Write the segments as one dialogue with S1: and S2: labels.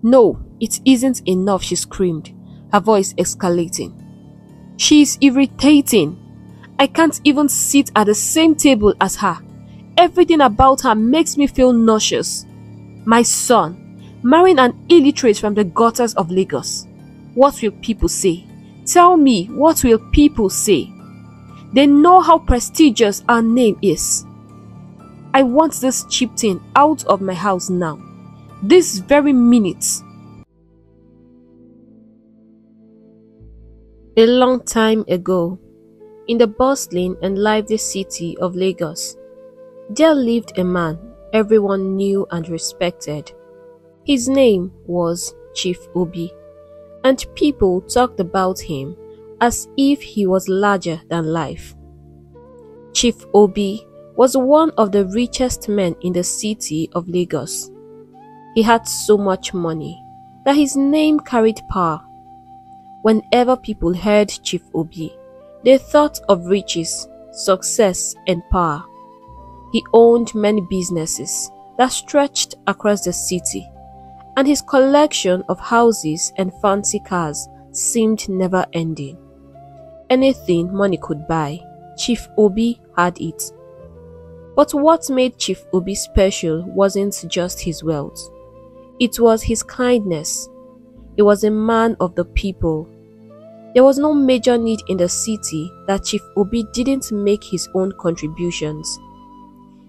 S1: "No, it isn't enough," she screamed, her voice escalating. "She is irritating. I can't even sit at the same table as her. Everything about her makes me feel nauseous. My son, marrying an illiterate from the gutters of Lagos. What will people say? Tell me, what will people say? They know how prestigious our name is. I want this cheap thing out of my house now. This very minute." A long time ago, in the bustling and lively city of Lagos, there lived a man everyone knew and respected. His name was Chief Obi, and people talked about him as if he was larger than life. Chief Obi was one of the richest men in the city of Lagos. He had so much money that his name carried power. Whenever people heard Chief Obi, they thought of riches, success, and power. He owned many businesses that stretched across the city, and his collection of houses and fancy cars seemed never ending. Anything money could buy, Chief Obi had it. But what made Chief Obi special wasn't just his wealth. It was his kindness. He was a man of the people. There was no major need in the city that Chief Obi didn't make his own contributions.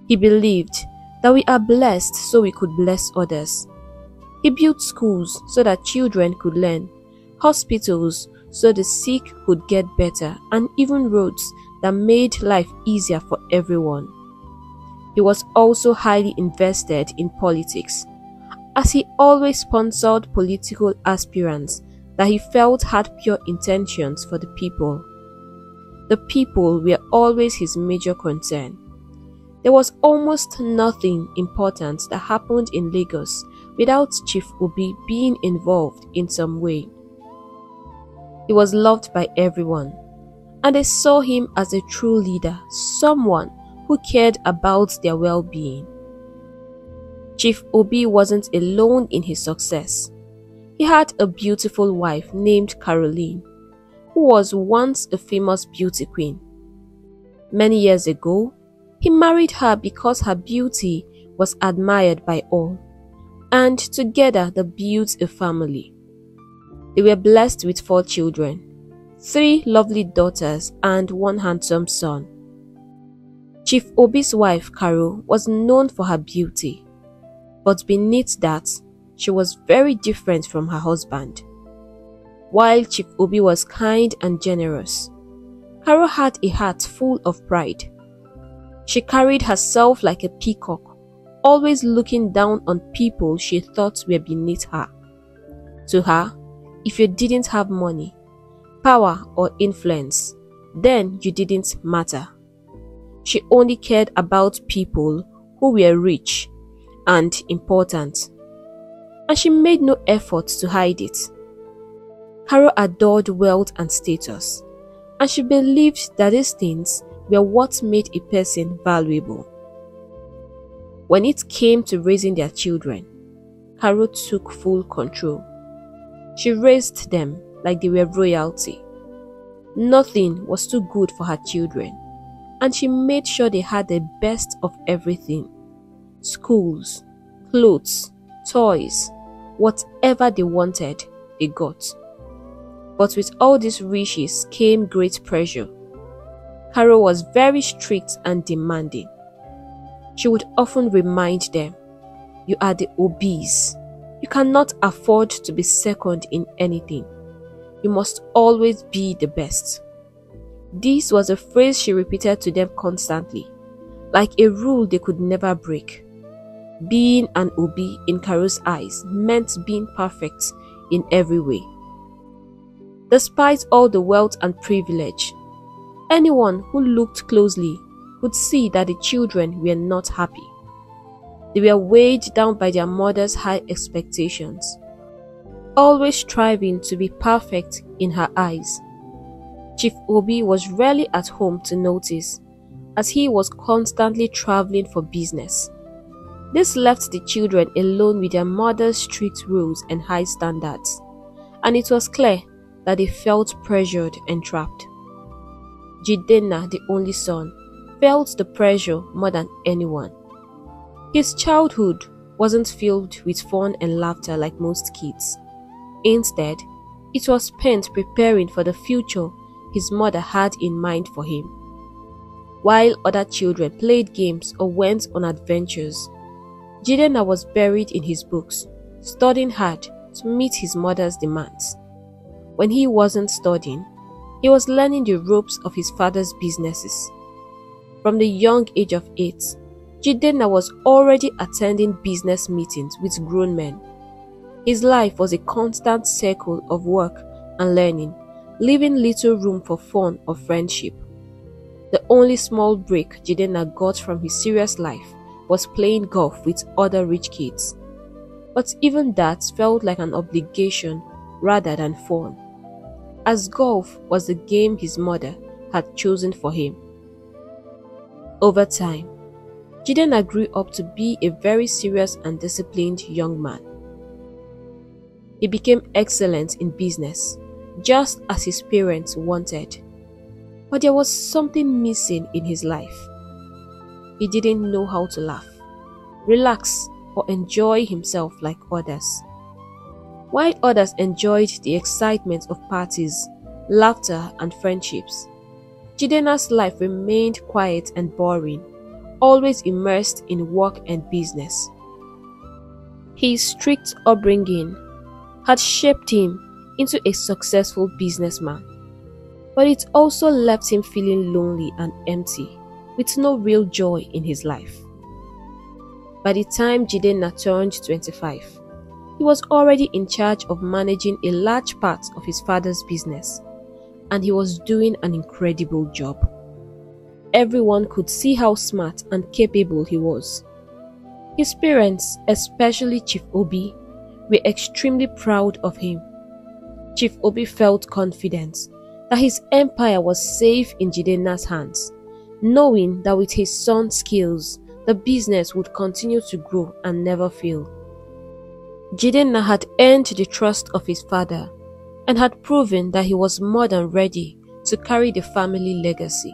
S1: He believed that we are blessed so we could bless others. He built schools so that children could learn, hospitals so the sick could get better, and even roads that made life easier for everyone. He was also highly invested in politics, as he always sponsored political aspirants that he felt had pure intentions for the people. The people were always his major concern. There was almost nothing important that happened in Lagos without Chief Obi being involved in some way. He was loved by everyone, and they saw him as a true leader, someone who cared about their well-being. Chief Obi wasn't alone in his success. He had a beautiful wife named Caroline, who was once a famous beauty queen. Many years ago, he married her because her beauty was admired by all, and together they built a family. They were blessed with 4 children, 3 lovely daughters and 1 handsome son. Chief Obi's wife, Caro, was known for her beauty, but beneath that, she was very different from her husband. While Chief Obi was kind and generous, Caro had a heart full of pride. She carried herself like a peacock, always looking down on people she thought were beneath her. To her, if you didn't have money, power, or influence, then you didn't matter. She only cared about people who were rich and important, and she made no effort to hide it. Caro adored wealth and status, and she believed that these things were what made a person valuable. When it came to raising their children, Caro took full control. She raised them like they were royalty. Nothing was too good for her children, and she made sure they had the best of everything: schools, clothes, toys, whatever they wanted, they got. But with all these riches came great pressure. Caro was very strict and demanding. She would often remind them, "You are the Obis. You cannot afford to be second in anything. You must always be the best." This was a phrase she repeated to them constantly, like a rule they could never break. Being an Obi in Caro's eyes meant being perfect in every way. Despite all the wealth and privilege, anyone who looked closely could see that the children were not happy. They were weighed down by their mother's high expectations, always striving to be perfect in her eyes. Chief Obi was rarely at home to notice, as he was constantly traveling for business. This left the children alone with their mother's strict rules and high standards, and it was clear that they felt pressured and trapped. Jidenna, the only son, felt the pressure more than anyone. His childhood wasn't filled with fun and laughter like most kids. Instead, it was spent preparing for the future his mother had in mind for him. While other children played games or went on adventures, Jidenna was buried in his books, studying hard to meet his mother's demands. When he wasn't studying, he was learning the ropes of his father's businesses. From the young age of 8, Jidenna was already attending business meetings with grown men. His life was a constant circle of work and learning, leaving little room for fun or friendship. The only small break Jidenna got from his serious life was playing golf with other rich kids. But even that felt like an obligation rather than fun, as golf was the game his mother had chosen for him. Over time, Jidenna grew up to be a very serious and disciplined young man. He became excellent in business, just as his parents wanted. But there was something missing in his life. He didn't know how to laugh, relax, or enjoy himself like others. While others enjoyed the excitement of parties, laughter, and friendships, Jidenna's life remained quiet and boring, always immersed in work and business. His strict upbringing had shaped him into a successful businessman, but it also left him feeling lonely and empty, with no real joy in his life. By the time Jidenna turned 25, he was already in charge of managing a large part of his father's business, and he was doing an incredible job. Everyone could see how smart and capable he was. His parents, especially Chief Obi, were extremely proud of him. Chief Obi felt confident that his empire was safe in Jidenna's hands, knowing that with his son's skills, the business would continue to grow and never fail. Jidenna had earned the trust of his father and had proven that he was more than ready to carry the family legacy.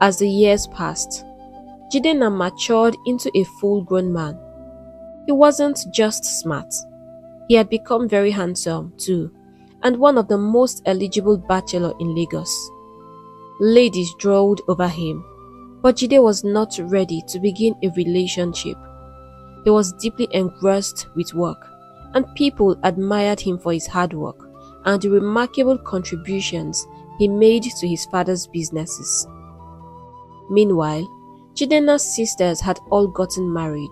S1: As the years passed, Jidenna matured into a full-grown man. He wasn't just smart. He had become very handsome too, and one of the most eligible bachelors in Lagos. Ladies drooled over him, but Jide was not ready to begin a relationship. He was deeply engrossed with work, and people admired him for his hard work and the remarkable contributions he made to his father's businesses. Meanwhile, Jidenna's sisters had all gotten married,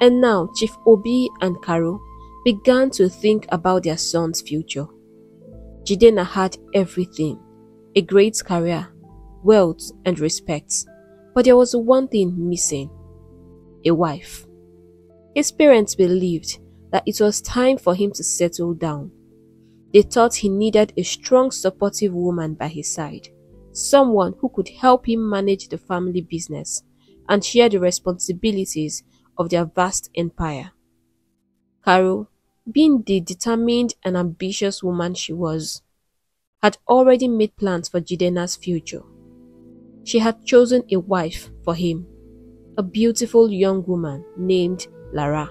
S1: and now Chief Obi and Karo began to think about their son's future. Jidenna had everything: a great career, wealth, and respect. But there was one thing missing: a wife. His parents believed that it was time for him to settle down. They thought he needed a strong, supportive woman by his side, someone who could help him manage the family business and share the responsibilities of their vast empire. Karo, being the determined and ambitious woman she was, had already made plans for Jidenna's future. She had chosen a wife for him, a beautiful young woman named Lara.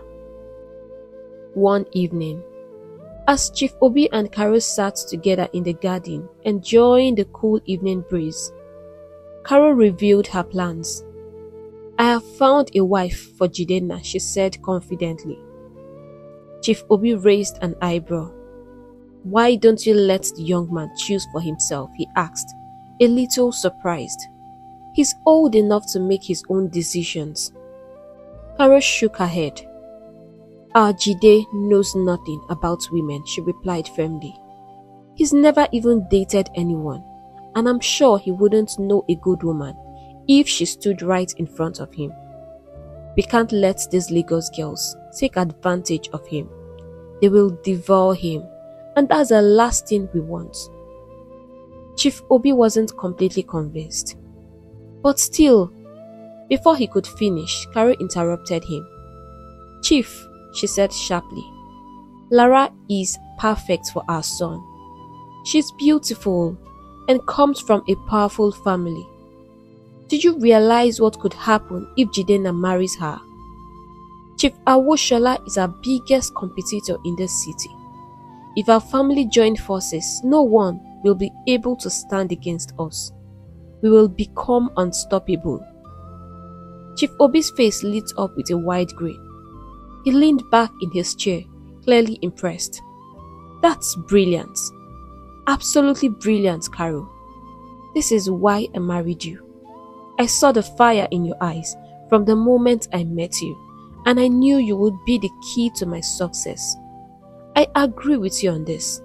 S1: One evening, as Chief Obi and Karo sat together in the garden enjoying the cool evening breeze, Karo revealed her plans. "I have found a wife for Jidenna," she said confidently. Chief Obi raised an eyebrow. "Why don't you let the young man choose for himself?" he asked, a little surprised. "He's old enough to make his own decisions." Karo shook her head. "Our Jide knows nothing about women," she replied firmly. "He's never even dated anyone, and I'm sure he wouldn't know a good woman if she stood right in front of him. We can't let these Lagos girls take advantage of him. They will devour him, and that's the last thing we want." Chief Obi wasn't completely convinced. But still, Before he could finish, Carol interrupted him. "Chief," she said sharply, "Lara is perfect for our son. She's beautiful and comes from a powerful family. Do you realize what could happen if Jidenna marries her? Chief Awoshola is our biggest competitor in this city. If our family join forces, no one will be able to stand against us. We will become unstoppable." Chief Obi's face lit up with a wide grin. He leaned back in his chair, clearly impressed. "That's brilliant. Absolutely brilliant, Carol. This is why I married you. I saw the fire in your eyes from the moment I met you, and I knew you would be the key to my success. I agree with you on this.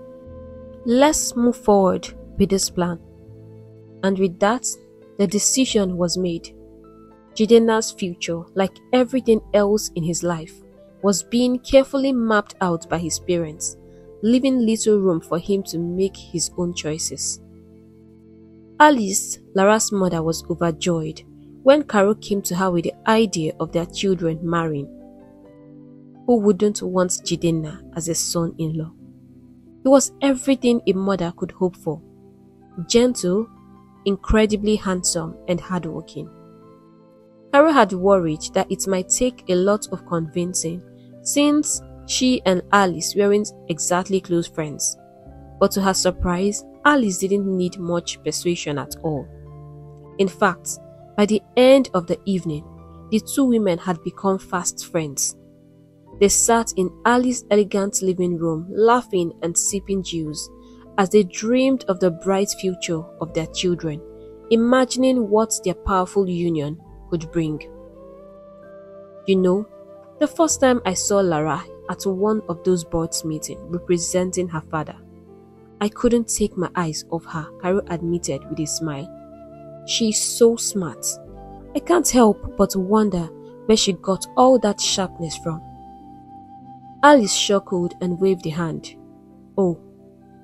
S1: Let's move forward with this plan." And with that, the decision was made. Jidenna's future, like everything else in his life, was being carefully mapped out by his parents, leaving little room for him to make his own choices. Alice, Lara's mother, was overjoyed when Carol came to her with the idea of their children marrying. Who wouldn't want Jidenna as a son-in-law? He was everything a mother could hope for. Gentle, incredibly handsome, and hardworking. Carol had worried that it might take a lot of convincing since she and Alice weren't exactly close friends. But to her surprise, Alice didn't need much persuasion at all. In fact, by the end of the evening, the two women had become fast friends. They sat in Alice's elegant living room, laughing and sipping juice as they dreamed of the bright future of their children, imagining what their powerful union could bring. You know, the first time I saw Lara at one of those boards meetings representing her father, I couldn't take my eyes off her, Carol admitted with a smile. She's so smart. I can't help but wonder where she got all that sharpness from. Alice chuckled and waved a hand. "Oh,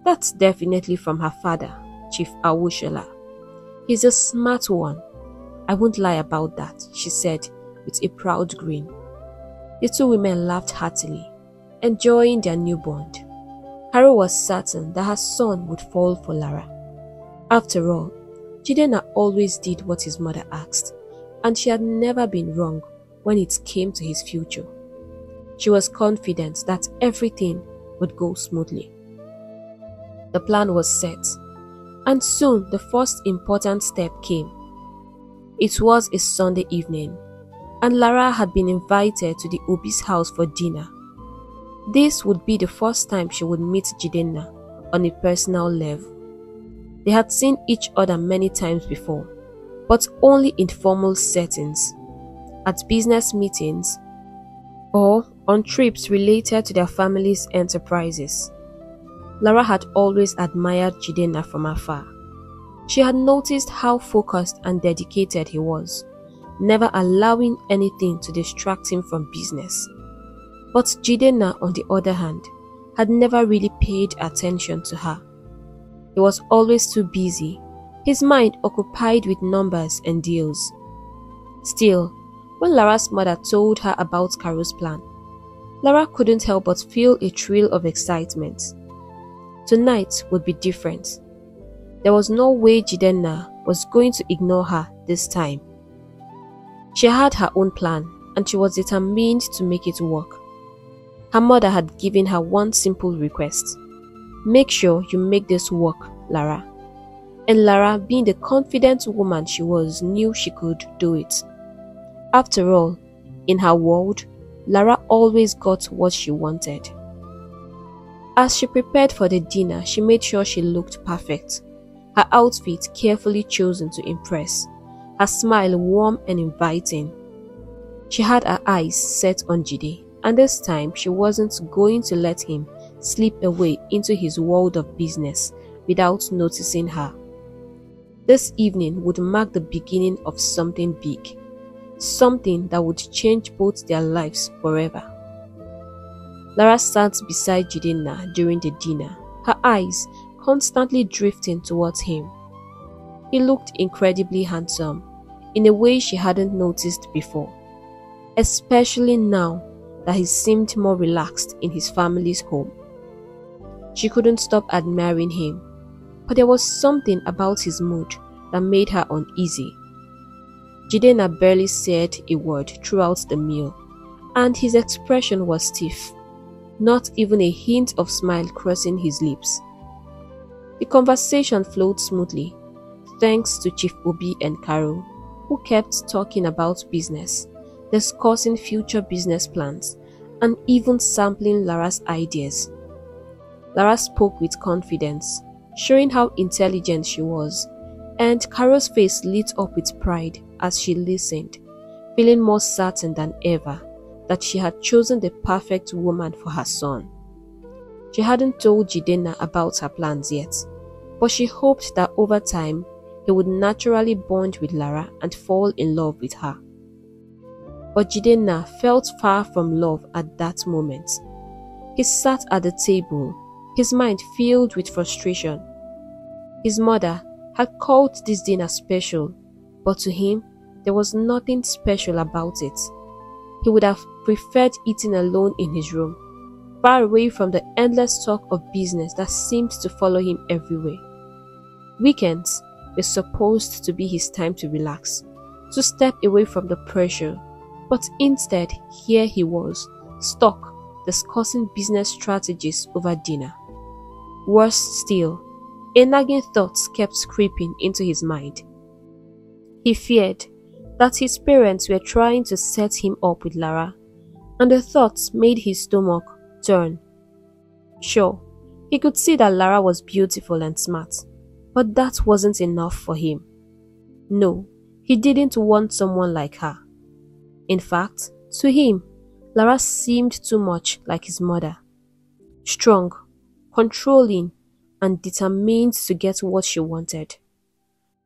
S1: that's definitely from her father, Chief Awoshola. He's a smart one. I won't lie about that," she said with a proud grin. The two women laughed heartily, enjoying their new bond. Carol was certain that her son would fall for Lara. After all, Jidenna always did what his mother asked, and she had never been wrong when it came to his future. She was confident that everything would go smoothly. The plan was set, and soon the first important step came. It was a Sunday evening, and Lara had been invited to the Obi's house for dinner. This would be the first time she would meet Jidenna on a personal level. They had seen each other many times before, but only in formal settings, at business meetings, or on trips related to their family's enterprises. Lara had always admired Jidenna from afar. She had noticed how focused and dedicated he was, never allowing anything to distract him from business. But Jidenna, on the other hand, had never really paid attention to her. He was always too busy, his mind occupied with numbers and deals. Still, when Lara's mother told her about Carol's plan, Lara couldn't help but feel a thrill of excitement. Tonight would be different. There was no way Jidenna was going to ignore her this time. She had her own plan, and she was determined to make it work. Her mother had given her one simple request: "Make sure you make this work, Lara." And Lara, being the confident woman she was, knew she could do it. After all, in her world, Lara always got what she wanted. As she prepared for the dinner, she made sure she looked perfect, her outfit carefully chosen to impress, her smile warm and inviting. She had her eyes set on Jide, and this time she wasn't going to let him slip away into his world of business without noticing her. This evening would mark the beginning of something big, something that would change both their lives forever. Lara sat beside Jidenna during the dinner, her eyes constantly drifting towards him. He looked incredibly handsome, in a way she hadn't noticed before, especially now that he seemed more relaxed in his family's home. She couldn't stop admiring him, but there was something about his mood that made her uneasy. Jidenna barely said a word throughout the meal, and his expression was stiff, not even a hint of smile crossing his lips. The conversation flowed smoothly, thanks to Chief Obi and Carol, who kept talking about business, discussing future business plans, and even sampling Lara's ideas. Lara spoke with confidence, showing how intelligent she was, and Carol's face lit up with pride as she listened, feeling more certain than ever that she had chosen the perfect woman for her son. She hadn't told Jidenna about her plans yet, but she hoped that over time he would naturally bond with Lara and fall in love with her. But Jidenna felt far from love at that moment. He sat at the table, his mind filled with frustration. His mother had called this dinner special, but to him, there was nothing special about it. He would have preferred eating alone in his room, far away from the endless talk of business that seemed to follow him everywhere. Weekends were supposed to be his time to relax, to step away from the pressure, but instead here he was, stuck discussing business strategies over dinner. Worse still, a nagging thought kept creeping into his mind. He feared that his parents were trying to set him up with Lara, and the thoughts made his stomach turn. Sure, he could see that Lara was beautiful and smart, but that wasn't enough for him. No, he didn't want someone like her. In fact, to him, Lara seemed too much like his mother. Strong, controlling, and determined to get what she wanted.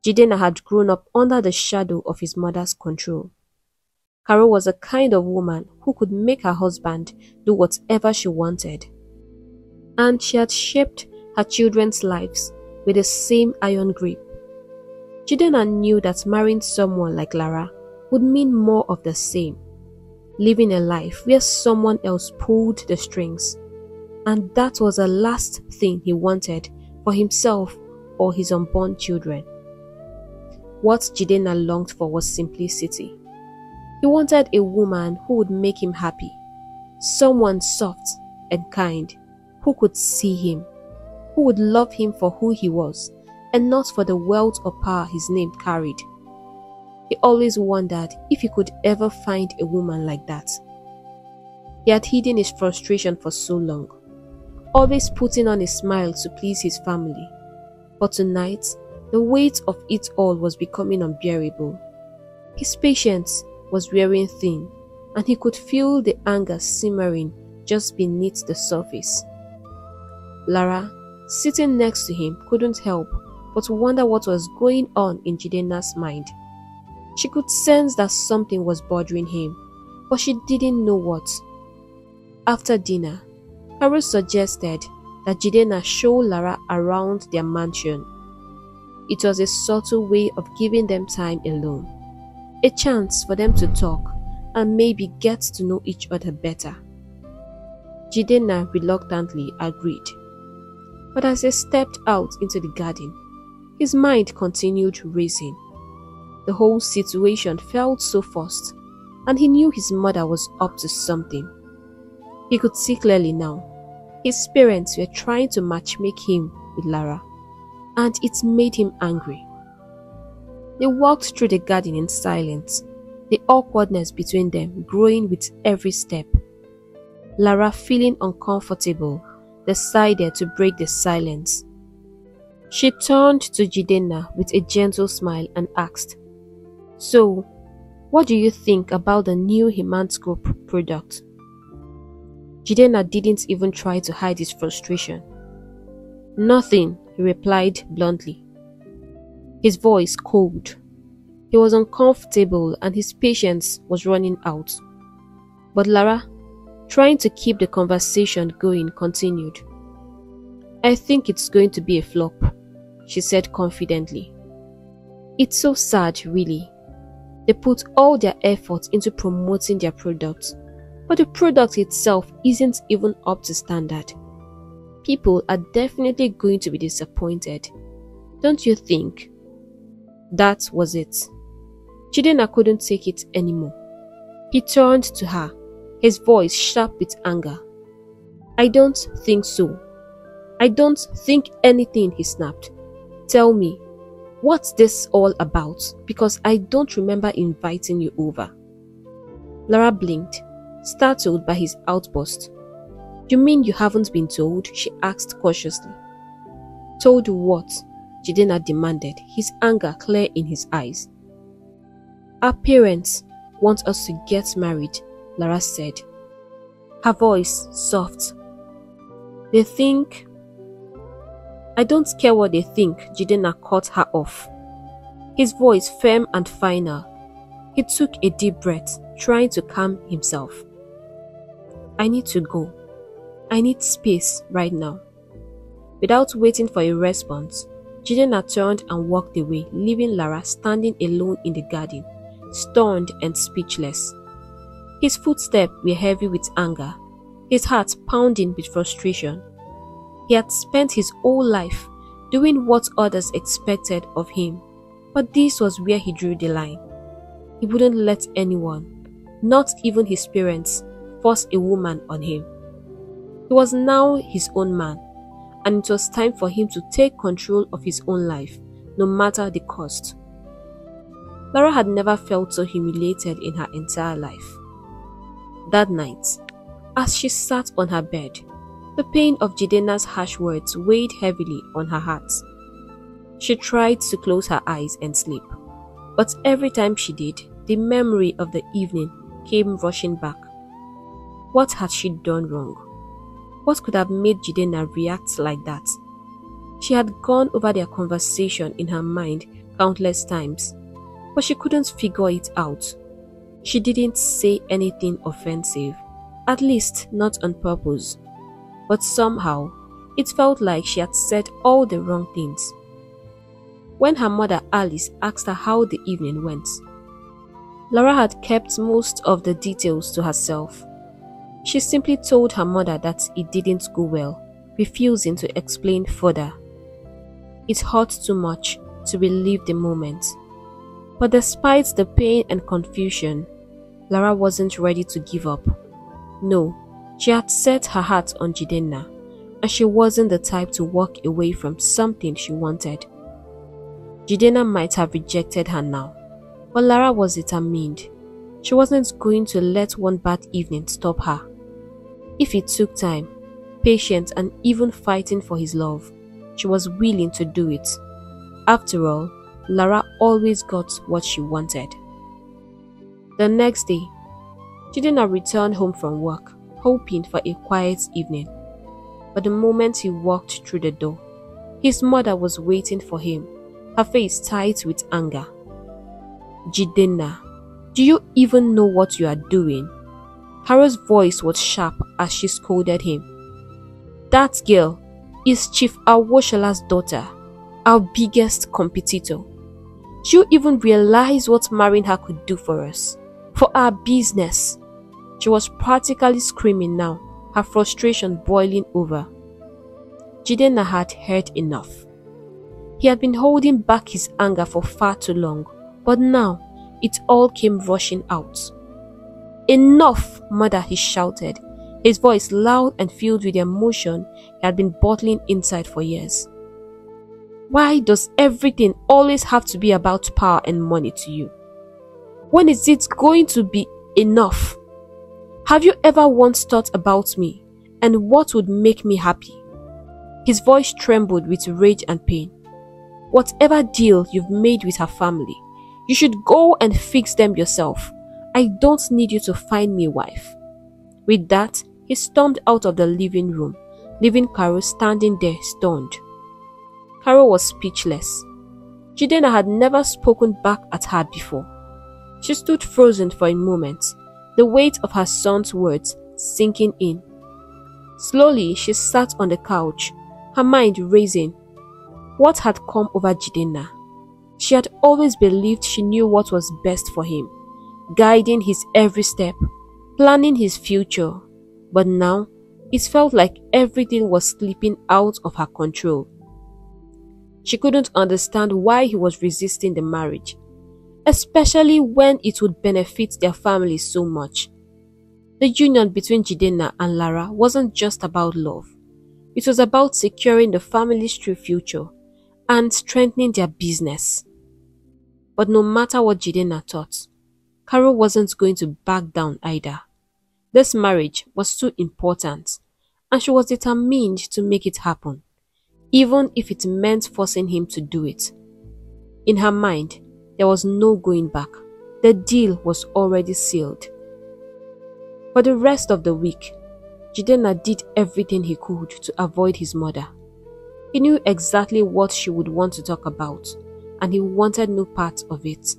S1: Jidenna had grown up under the shadow of his mother's control. Carol was a kind of woman who could make her husband do whatever she wanted. And she had shaped her children's lives with the same iron grip. Jidenna knew that marrying someone like Lara would mean more of the same, living a life where someone else pulled the strings, and that was the last thing he wanted for himself or his unborn children. What Jidenna longed for was simplicity. He wanted a woman who would make him happy, someone soft and kind, who could see him, who would love him for who he was, and not for the wealth or power his name carried. He always wondered if he could ever find a woman like that. He had hidden his frustration for so long, always putting on a smile to please his family. But tonight, the weight of it all was becoming unbearable. His patience was wearing thin, and he could feel the anger simmering just beneath the surface. Lara, sitting next to him, couldn't help but wonder what was going on in Jidenna's mind. She could sense that something was bothering him, but she didn't know what. After dinner, Carol suggested that Jidenna show Lara around their mansion. It was a subtle way of giving them time alone, a chance for them to talk and maybe get to know each other better. Jidenna reluctantly agreed, but as they stepped out into the garden, his mind continued racing. The whole situation felt so forced, and he knew his mother was up to something. He could see clearly now. His parents were trying to matchmake him with Lara, and it made him angry. They walked through the garden in silence, the awkwardness between them growing with every step. Lara, feeling uncomfortable, decided to break the silence. She turned to Jidenna with a gentle smile and asked, "So, what do you think about the new Himanscope product?" Jidenna didn't even try to hide his frustration. "Nothing," he replied bluntly, his voice cold. He was uncomfortable and his patience was running out. But Lara, trying to keep the conversation going, continued. "I think it's going to be a flop," she said confidently. "It's so sad, really. They put all their effort into promoting their product, but the product itself isn't even up to standard. People are definitely going to be disappointed, don't you think? That was it. Jidenna couldn't take it anymore. He turned to her, his voice sharp with anger. I don't think so. I don't think anything, he snapped. Tell me, what's this all about? Because I don't remember inviting you over. Lara blinked, startled by his outburst. You mean you haven't been told? She asked cautiously. Told what? Jidenna demanded, his anger clear in his eyes. Our parents want us to get married, Lara said, her voice soft. They think... I don't care what they think, Jidenna cut her off. His voice firm and final. He took a deep breath, trying to calm himself. I need to go. I need space right now. Without waiting for a response, Jidenna turned and walked away, leaving Lara standing alone in the garden, stunned and speechless. His footsteps were heavy with anger, his heart pounding with frustration. He had spent his whole life doing what others expected of him, but this was where he drew the line. He wouldn't let anyone, not even his parents, force a woman on him. He was now his own man, and it was time for him to take control of his own life, no matter the cost. Lara had never felt so humiliated in her entire life. That night, as she sat on her bed, the pain of Jidenna's harsh words weighed heavily on her heart. She tried to close her eyes and sleep, but every time she did, the memory of the evening came rushing back. What had she done wrong? What could have made Jidenna react like that? She had gone over their conversation in her mind countless times, but she couldn't figure it out. She didn't say anything offensive, at least not on purpose. But somehow, it felt like she had said all the wrong things. When her mother Alice asked her how the evening went, Lara had kept most of the details to herself. She simply told her mother that it didn't go well, refusing to explain further. It hurt too much to relive the moment. But despite the pain and confusion, Lara wasn't ready to give up. No, she had set her heart on Jidenna, and she wasn't the type to walk away from something she wanted. Jidenna might have rejected her now, but Lara was determined. She wasn't going to let one bad evening stop her. If it took time, patience, and even fighting for his love, she was willing to do it. After all, Lara always got what she wanted. The next day, Jidenna returned home from work, hoping for a quiet evening. But the moment he walked through the door, his mother was waiting for him, her face tight with anger. Jidenna, do you even know what you are doing? Harrow's voice was sharp as she scolded him. That girl is Chief Awoshola's daughter, our biggest competitor. Do you even realize what marrying her could do for us? For our business? She was practically screaming now, her frustration boiling over. Jidenna had heard enough. He had been holding back his anger for far too long, but now it all came rushing out. Enough, mother, he shouted, his voice loud and filled with the emotion he had been bottling inside for years. Why does everything always have to be about power and money to you? When is it going to be enough? Have you ever once thought about me and what would make me happy? His voice trembled with rage and pain. Whatever deal you've made with her family, you should go and fix them yourself. I don't need you to find me a wife. With that, he stormed out of the living room, leaving Carol standing there stunned. Carol was speechless. Jidenna had never spoken back at her before. She stood frozen for a moment, the weight of her son's words sinking in. Slowly, she sat on the couch, her mind racing. What had come over Jidenna? She had always believed she knew what was best for him, guiding his every step, planning his future. But now, it felt like everything was slipping out of her control. She couldn't understand why he was resisting the marriage, especially when it would benefit their family so much. The union between Jidenna and Lara wasn't just about love. It was about securing the family's true future and strengthening their business. But no matter what Jidenna thought, Carol wasn't going to back down either. This marriage was too important, and she was determined to make it happen, even if it meant forcing him to do it. In her mind, there was no going back. The deal was already sealed. For the rest of the week, Jidenna did everything he could to avoid his mother. He knew exactly what she would want to talk about, and he wanted no part of it.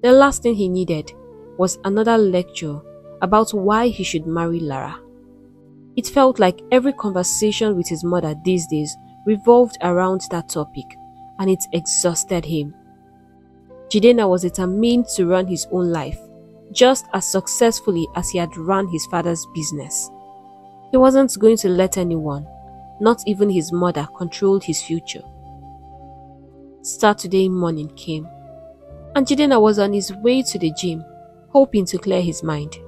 S1: The last thing he needed was another lecture about why he should marry Lara. It felt like every conversation with his mother these days revolved around that topic, and it exhausted him. Jidenna was determined to run his own life, just as successfully as he had run his father's business. He wasn't going to let anyone, not even his mother, control his future. Saturday morning came, and Jidenna was on his way to the gym, hoping to clear his mind.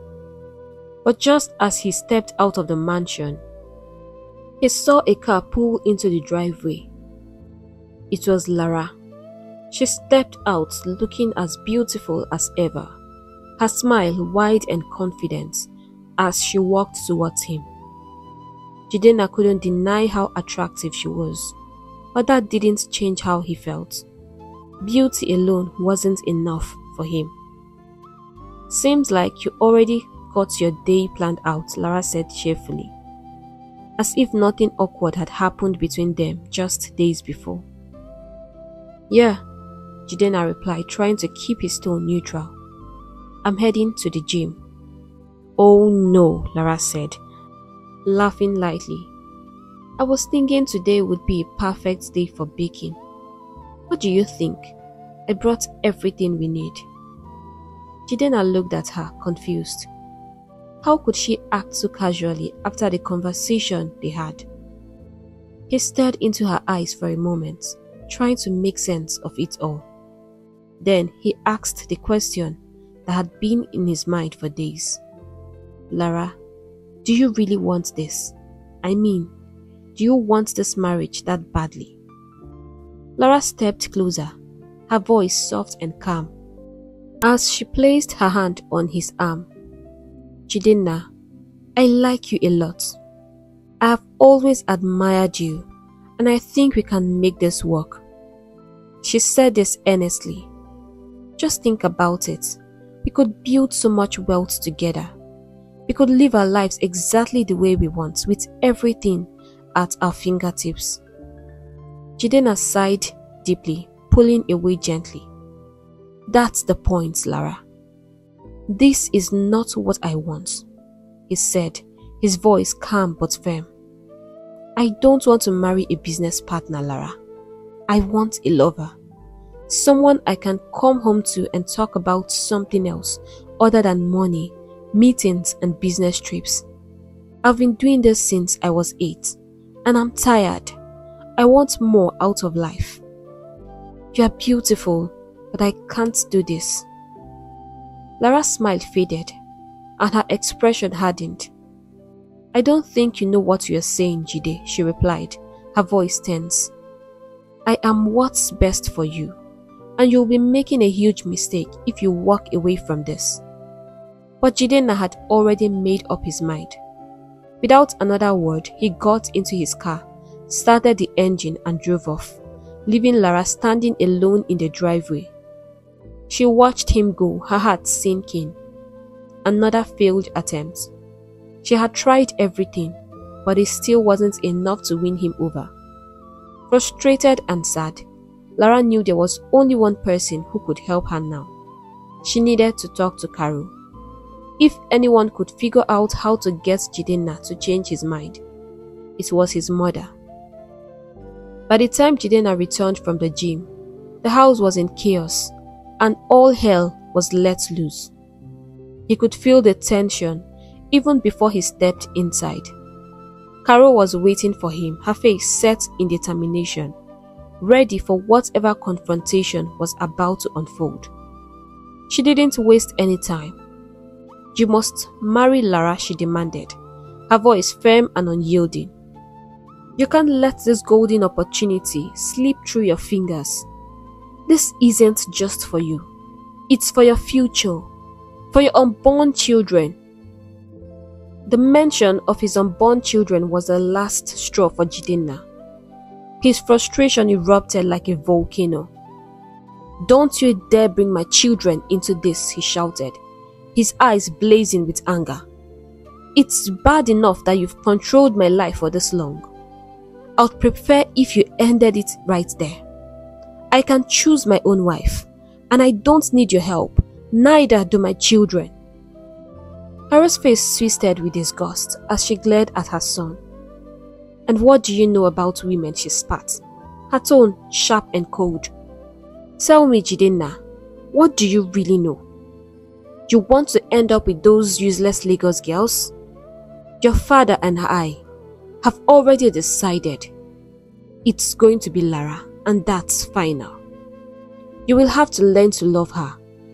S1: But just as he stepped out of the mansion, he saw a car pull into the driveway. It was Lara. She stepped out looking as beautiful as ever, her smile wide and confident as she walked towards him. Jidenna couldn't deny how attractive she was, but that didn't change how he felt. Beauty alone wasn't enough for him. "Seems like you already got your day planned out," Lara said cheerfully, as if nothing awkward had happened between them just days before. "Yeah," Jidenna replied, trying to keep his tone neutral. "I'm heading to the gym." "Oh no," Lara said, laughing lightly. "I was thinking today would be a perfect day for baking. What do you think? I brought everything we need." Jidenna looked at her, confused. How could she act so casually after the conversation they had? He stared into her eyes for a moment, trying to make sense of it all. Then he asked the question that had been in his mind for days. "Lara, do you really want this? I mean, do you want this marriage that badly?" Lara stepped closer, her voice soft and calm, as she placed her hand on his arm. "Jidenna, I like you a lot. I have always admired you, and I think we can make this work." She said this earnestly. "Just think about it. We could build so much wealth together. We could live our lives exactly the way we want, with everything at our fingertips." Jidenna sighed deeply, pulling away gently. "That's the point, Lara. This is not what I want," he said, his voice calm but firm. "I don't want to marry a business partner, Lara. I want a lover. Someone I can come home to and talk about something else other than money, meetings and business trips. I've been doing this since I was 8, and I'm tired. I want more out of life. You are beautiful, but I can't do this." Lara's smile faded, and her expression hardened. "I don't think you know what you are saying, Jide," she replied, her voice tense. "I am what's best for you, and you'll be making a huge mistake if you walk away from this." But Jidenna had already made up his mind. Without another word, he got into his car, started the engine and drove off, leaving Lara standing alone in the driveway. She watched him go, her heart sinking. Another failed attempt. She had tried everything, but it still wasn't enough to win him over. Frustrated and sad, Lara knew there was only one person who could help her now. She needed to talk to Carol. If anyone could figure out how to get Jidenna to change his mind, it was his mother. By the time Jidenna returned from the gym, The house was in chaos, and all hell was let loose. He could feel the tension even before he stepped inside. Carol was waiting for him, her face set in determination, ready for whatever confrontation was about to unfold. She didn't waste any time. "You must marry Lara," she demanded, her voice firm and unyielding. "You can't let this golden opportunity slip through your fingers. This isn't just for you. It's for your future, for your unborn children." The mention of his unborn children was the last straw for Jidenna. His frustration erupted like a volcano. "Don't you dare bring my children into this," he shouted, his eyes blazing with anger. "It's bad enough that you've controlled my life for this long. I'd prefer if you ended it right there. I can choose my own wife, and I don't need your help, neither do my children." Carol's face twisted with disgust as she glared at her son. "And what do you know about women?" she spat, her tone sharp and cold. "Tell me, Jidenna, what do you really know? You want to end up with those useless Lagos girls? Your father and I have already decided. It's going to be Lara, and that's final. You will have to learn to love her,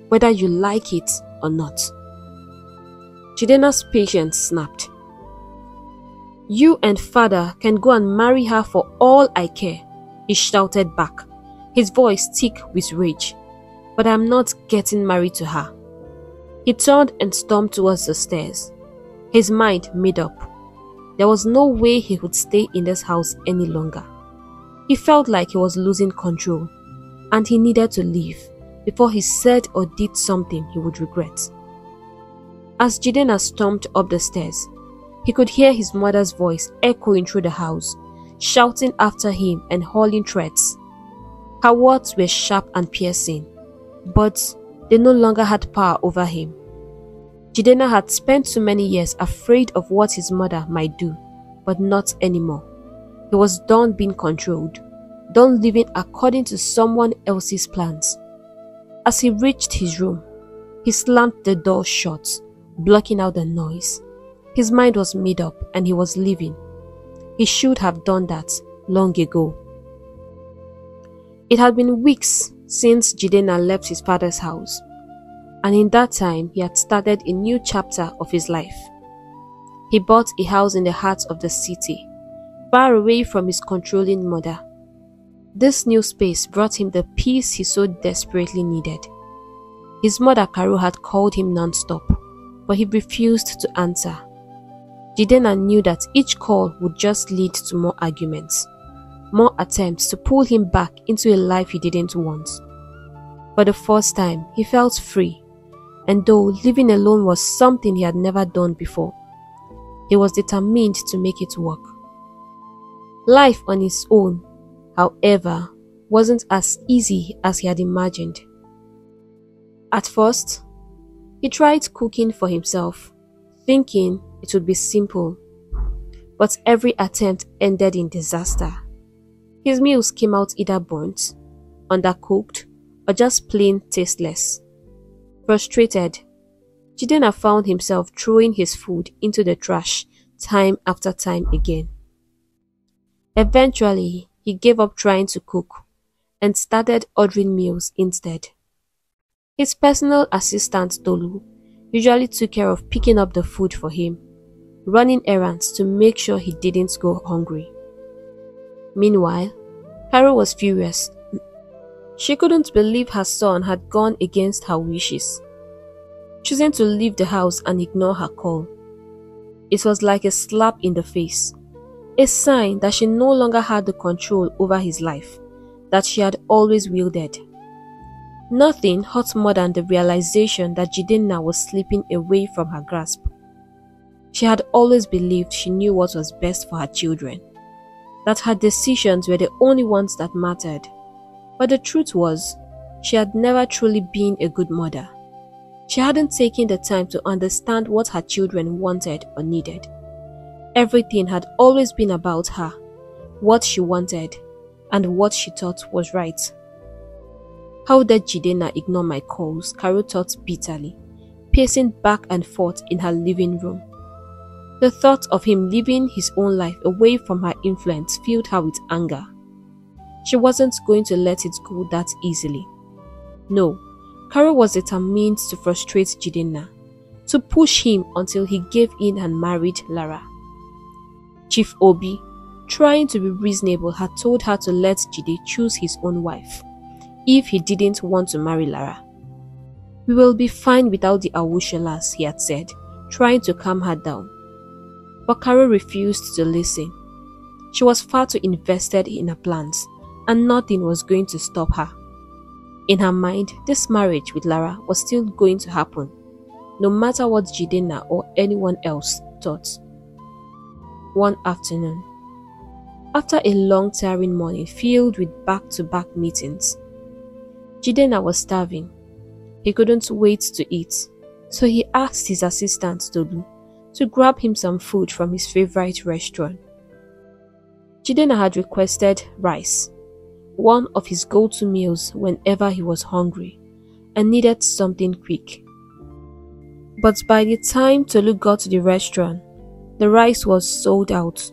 S1: whether you like it or not." Jidenna's patience snapped. "You and father can go and marry her for all I care," he shouted back, his voice thick with rage. "But I'm not getting married to her." He turned and stormed towards the stairs, his mind made up. There was no way he could stay in this house any longer. He felt like he was losing control, and he needed to leave before he said or did something he would regret. As Jidenna stormed up the stairs, he could hear his mother's voice echoing through the house, shouting after him and hurling threats. Her words were sharp and piercing, but they no longer had power over him. Jidenna had spent too many years afraid of what his mother might do, but not anymore. He was done being controlled, done living according to someone else's plans. As he reached his room, he slammed the door shut, blocking out the noise. His mind was made up and he was leaving. He should have done that long ago. It had been weeks since Jidenna left his father's house, and in that time he had started a new chapter of his life. He bought a house in the heart of the city, far away from his controlling mother. This new space brought him the peace he so desperately needed. His mother Carol had called him non-stop, but he refused to answer. Jidenna knew that each call would just lead to more arguments, more attempts to pull him back into a life he didn't want. For the first time, he felt free, and though living alone was something he had never done before, he was determined to make it work. Life on his own, however, wasn't as easy as he had imagined. At first, he tried cooking for himself, thinking it would be simple, but every attempt ended in disaster. His meals came out either burnt, undercooked, or just plain tasteless. Frustrated, Jidenna found himself throwing his food into the trash time after time again. Eventually, he gave up trying to cook and started ordering meals instead. His personal assistant Tolu usually took care of picking up the food for him, running errands to make sure he didn't go hungry. Meanwhile, Carol was furious. She couldn't believe her son had gone against her wishes, choosing to leave the house and ignore her call. It was like a slap in the face, a sign that she no longer had the control over his life that she had always wielded. Nothing hurt more than the realization that Jidenna was slipping away from her grasp. She had always believed she knew what was best for her children, that her decisions were the only ones that mattered. But the truth was, she had never truly been a good mother. She hadn't taken the time to understand what her children wanted or needed. Everything had always been about her, what she wanted, and what she thought was right. How did Jidenna ignore my calls? Carol thought bitterly, pacing back and forth in her living room. The thought of him living his own life away from her influence filled her with anger. She wasn't going to let it go that easily. No, Carol was determined to frustrate Jidenna, to push him until he gave in and married Lara. Chief Obi, trying to be reasonable, had told her to let Jide choose his own wife if he didn't want to marry Lara. "We will be fine without the Awushalas," he had said, trying to calm her down. But Carol refused to listen. She was far too invested in her plans, and nothing was going to stop her. In her mind, this marriage with Lara was still going to happen, no matter what Jidenna or anyone else thought. One afternoon, after a long tiring morning filled with back-to-back meetings, Jidenna was starving. He couldn't wait to eat, so he asked his assistant Tolu to grab him some food from his favorite restaurant. Jidenna had requested rice, one of his go-to meals whenever he was hungry, and needed something quick. But by the time Tolu got to the restaurant, the rice was sold out.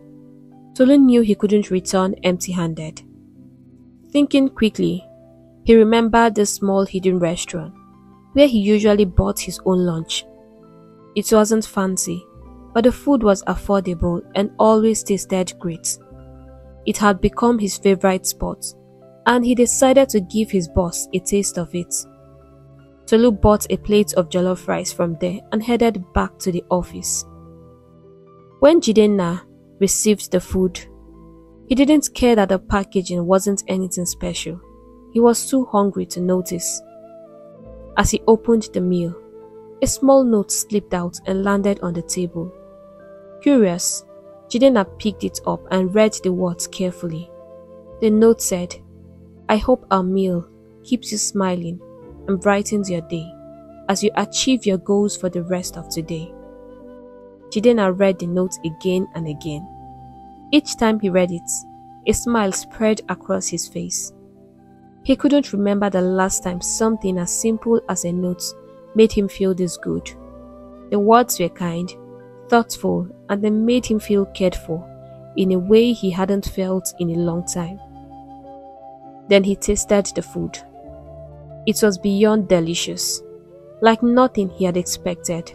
S1: Tolu knew he couldn't return empty-handed. Thinking quickly, he remembered the small hidden restaurant where he usually bought his own lunch. It wasn't fancy, but the food was affordable and always tasted great. It had become his favorite spot, and he decided to give his boss a taste of it. Tolu bought a plate of jollof rice from there and headed back to the office. When Jidenna received the food, he didn't care that the packaging wasn't anything special. He was too hungry to notice. As he opened the meal, a small note slipped out and landed on the table. Curious, Jidenna picked it up and read the words carefully. The note said, "I hope our meal keeps you smiling and brightens your day as you achieve your goals for the rest of today." Jidenna read the note again and again. Each time he read it, a smile spread across his face. He couldn't remember the last time something as simple as a note made him feel this good. The words were kind, thoughtful, and they made him feel cared for in a way he hadn't felt in a long time. Then he tasted the food. It was beyond delicious, like nothing he had expected.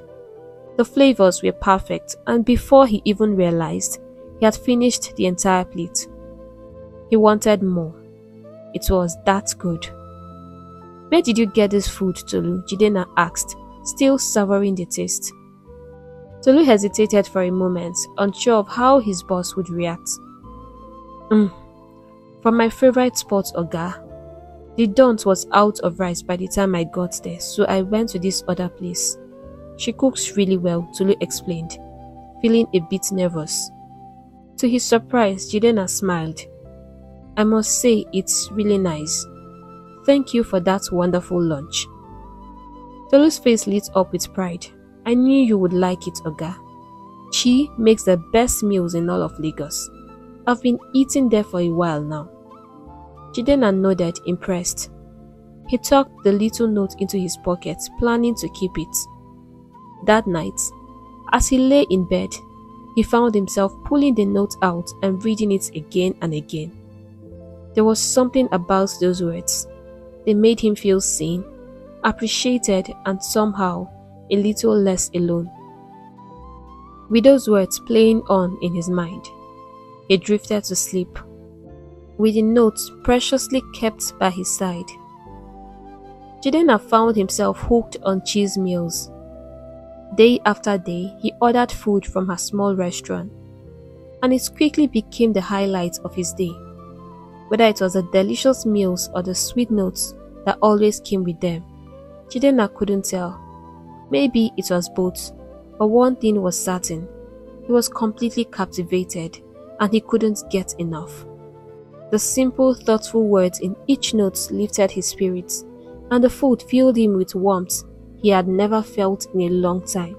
S1: The flavors were perfect, and before he even realized, he had finished the entire plate. He wanted more. It was that good. "Where did you get this food, Tolu?" Jidenna asked, still savoring the taste. Tolu hesitated for a moment, unsure of how his boss would react. From my favorite spot, Oga. The daunt was out of rice by the time I got there, so I went to this other place. She cooks really well," Tolu explained, feeling a bit nervous. To his surprise, Jidenna smiled. "I must say it's really nice. Thank you for that wonderful lunch." Tolu's face lit up with pride. "I knew you would like it, Oga. Chi makes the best meals in all of Lagos. I've been eating there for a while now." Jidenna nodded, impressed. He tucked the little note into his pocket, planning to keep it. That night, as he lay in bed, he found himself pulling the note out and reading it again and again. There was something about those words. They made him feel seen, appreciated, and somehow a little less alone. With those words playing on in his mind, he drifted to sleep, with the notes preciously kept by his side. Jidenna found himself hooked on cheese meals. Day after day, he ordered food from her small restaurant, and it quickly became the highlight of his day. Whether it was the delicious meals or the sweet notes that always came with them, Jidenna couldn't tell. Maybe it was both, but one thing was certain: he was completely captivated, and he couldn't get enough. The simple, thoughtful words in each note lifted his spirits, and the food filled him with warmth he had never felt in a long time.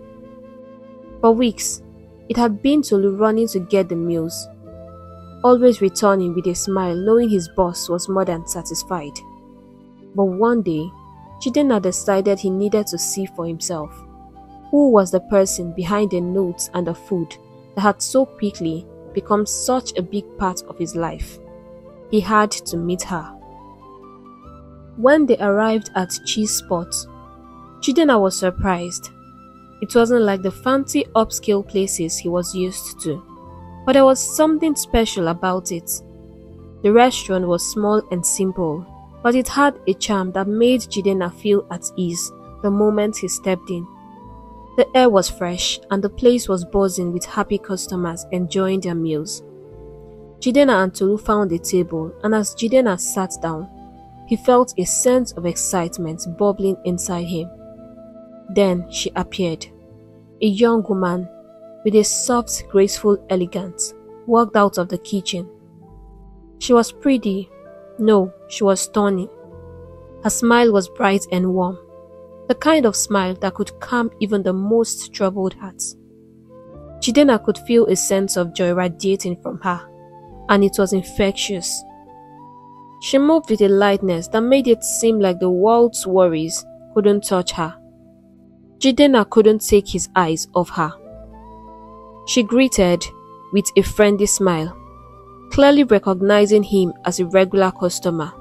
S1: For weeks, it had been Tolu running to get the meals, always returning with a smile, knowing his boss was more than satisfied. But one day, Jidenna decided he needed to see for himself. Who was the person behind the notes and the food that had so quickly become such a big part of his life? He had to meet her. When they arrived at Cheese Spot, Jidenna was surprised. It wasn't like the fancy upscale places he was used to, but there was something special about it. The restaurant was small and simple, but it had a charm that made Jidenna feel at ease the moment he stepped in. The air was fresh and the place was buzzing with happy customers enjoying their meals. Jidenna and Tolu found a table, and as Jidenna sat down, he felt a sense of excitement bubbling inside him. Then she appeared. A young woman with a soft, graceful elegance walked out of the kitchen. She was pretty. No, she was stunning. Her smile was bright and warm, the kind of smile that could calm even the most troubled hearts. Jidenna could feel a sense of joy radiating from her, and it was infectious. She moved with a lightness that made it seem like the world's worries couldn't touch her. Jidenna couldn't take his eyes off her. She greeted with a friendly smile, clearly recognizing him as a regular customer.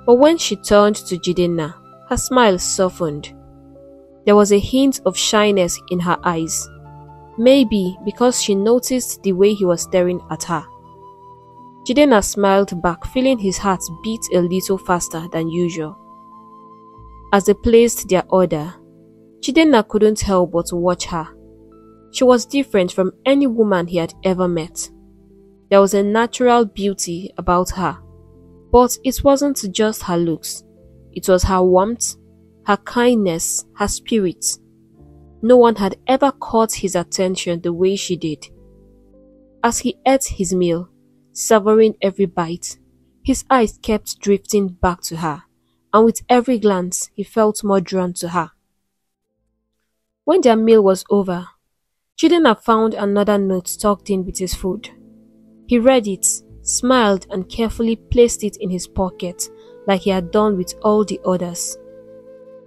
S1: But when she turned to Jidenna, her smile softened. There was a hint of shyness in her eyes, maybe because she noticed the way he was staring at her. Jidenna smiled back, feeling his heart beat a little faster than usual. As they placed their order, Jidenna couldn't help but watch her. She was different from any woman he had ever met. There was a natural beauty about her, but it wasn't just her looks. It was her warmth, her kindness, her spirit. No one had ever caught his attention the way she did. As he ate his meal, savoring every bite, his eyes kept drifting back to her, and with every glance, he felt more drawn to her. When their meal was over, Jidenna found another note tucked in with his food. He read it, smiled, and carefully placed it in his pocket like he had done with all the others.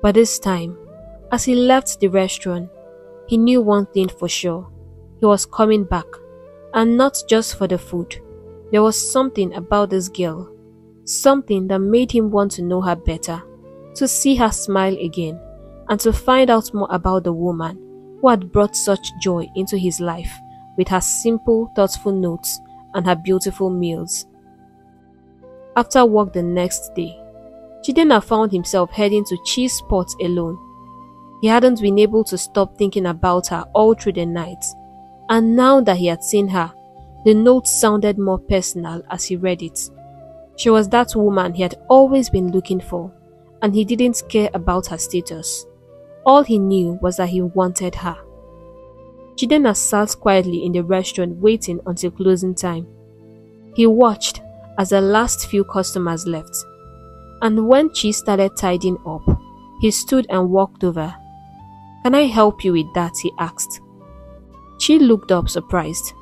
S1: But this time, as he left the restaurant, he knew one thing for sure. He was coming back, and not just for the food. There was something about this girl, something that made him want to know her better, to see her smile again, and to find out more about the woman who had brought such joy into his life with her simple, thoughtful notes and her beautiful meals. After work the next day, Jidenna found himself heading to Cheese Spot alone. He hadn't been able to stop thinking about her all through the night, and now that he had seen her, the note sounded more personal as he read it. She was that woman he had always been looking for, and he didn't care about her status. All he knew was that he wanted her. Jidenna sat quietly in the restaurant waiting until closing time. He watched as the last few customers left, and when Chi started tidying up, he stood and walked over. "Can I help you with that?" he asked. Chi looked up surprised.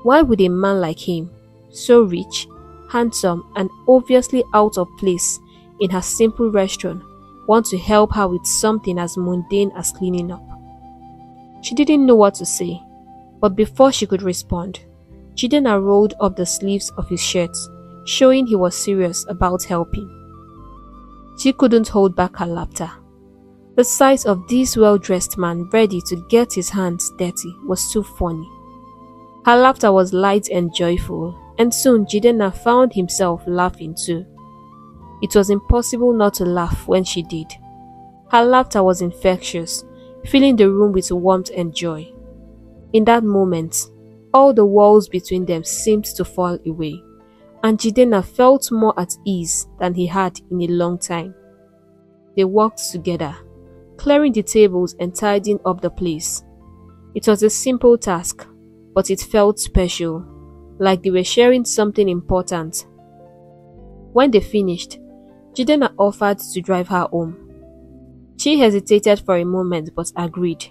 S1: Why would a man like him, so rich, handsome, and obviously out of place in her simple restaurant, want to help her with something as mundane as cleaning up? She didn't know what to say, but before she could respond, Jidenna rolled up the sleeves of his shirt, showing he was serious about helping. She couldn't hold back her laughter. The sight of this well-dressed man ready to get his hands dirty was too funny. Her laughter was light and joyful, and soon Jidenna found himself laughing too. It was impossible not to laugh when she did. Her laughter was infectious, filling the room with warmth and joy. In that moment, all the walls between them seemed to fall away, and Jidenna felt more at ease than he had in a long time. They walked together, clearing the tables and tidying up the place. It was a simple task, but it felt special, like they were sharing something important. When they finished, Jidenna offered to drive her home. She hesitated for a moment but agreed,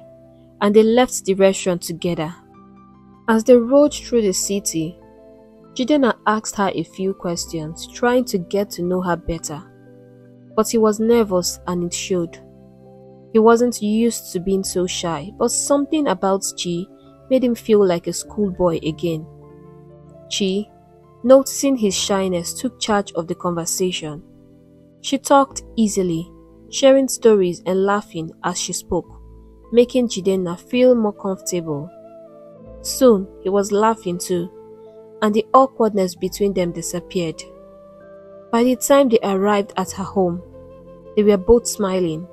S1: and they left the restaurant together. As they rode through the city, Jidenna asked her a few questions, trying to get to know her better. but he was nervous and it showed. He wasn't used to being so shy, but something about Chi made him feel like a schoolboy again. Chi, noticing his shyness, took charge of the conversation. She talked easily, sharing stories and laughing as she spoke, making Jidenna feel more comfortable. Soon, he was laughing too, and the awkwardness between them disappeared. By the time they arrived at her home, they were both smiling,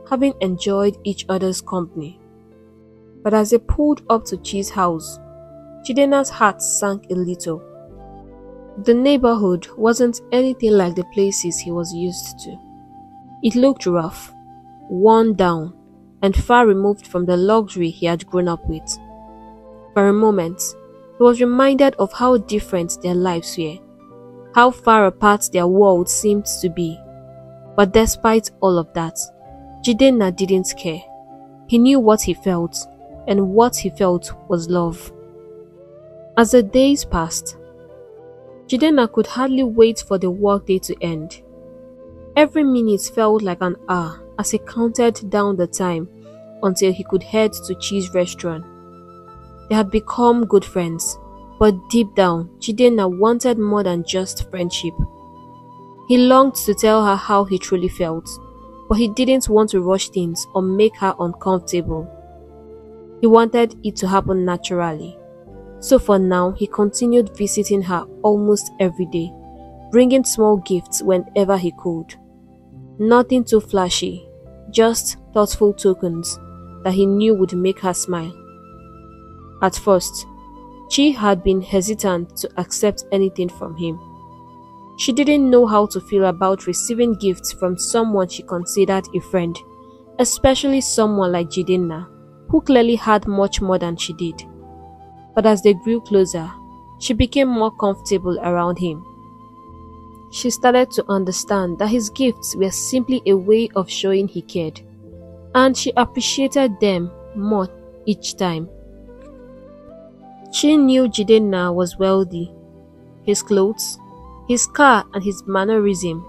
S1: having enjoyed each other's company. But as they pulled up to Chi's house, Jidenna's heart sank a little. The neighborhood wasn't anything like the places he was used to. It looked rough, worn down, and far removed from the luxury he had grown up with. For a moment, he was reminded of how different their lives were, how far apart their world seemed to be. But despite all of that, Jidenna didn't care. He knew what he felt, and what he felt was love. As the days passed, Jidenna could hardly wait for the workday to end. Every minute felt like an hour as he counted down the time until he could head to Chi's restaurant. They had become good friends, but deep down, Jidenna wanted more than just friendship. He longed to tell her how he truly felt, but he didn't want to rush things or make her uncomfortable. He wanted it to happen naturally. So for now, he continued visiting her almost every day, bringing small gifts whenever he could. Nothing too flashy, just thoughtful tokens that he knew would make her smile. At first, Chi had been hesitant to accept anything from him. She didn't know how to feel about receiving gifts from someone she considered a friend, especially someone like Jidenna, who clearly had much more than she did. But as they grew closer, she became more comfortable around him. She started to understand that his gifts were simply a way of showing he cared, and she appreciated them more each time. She knew Jidenna was wealthy. His clothes, his car and his mannerism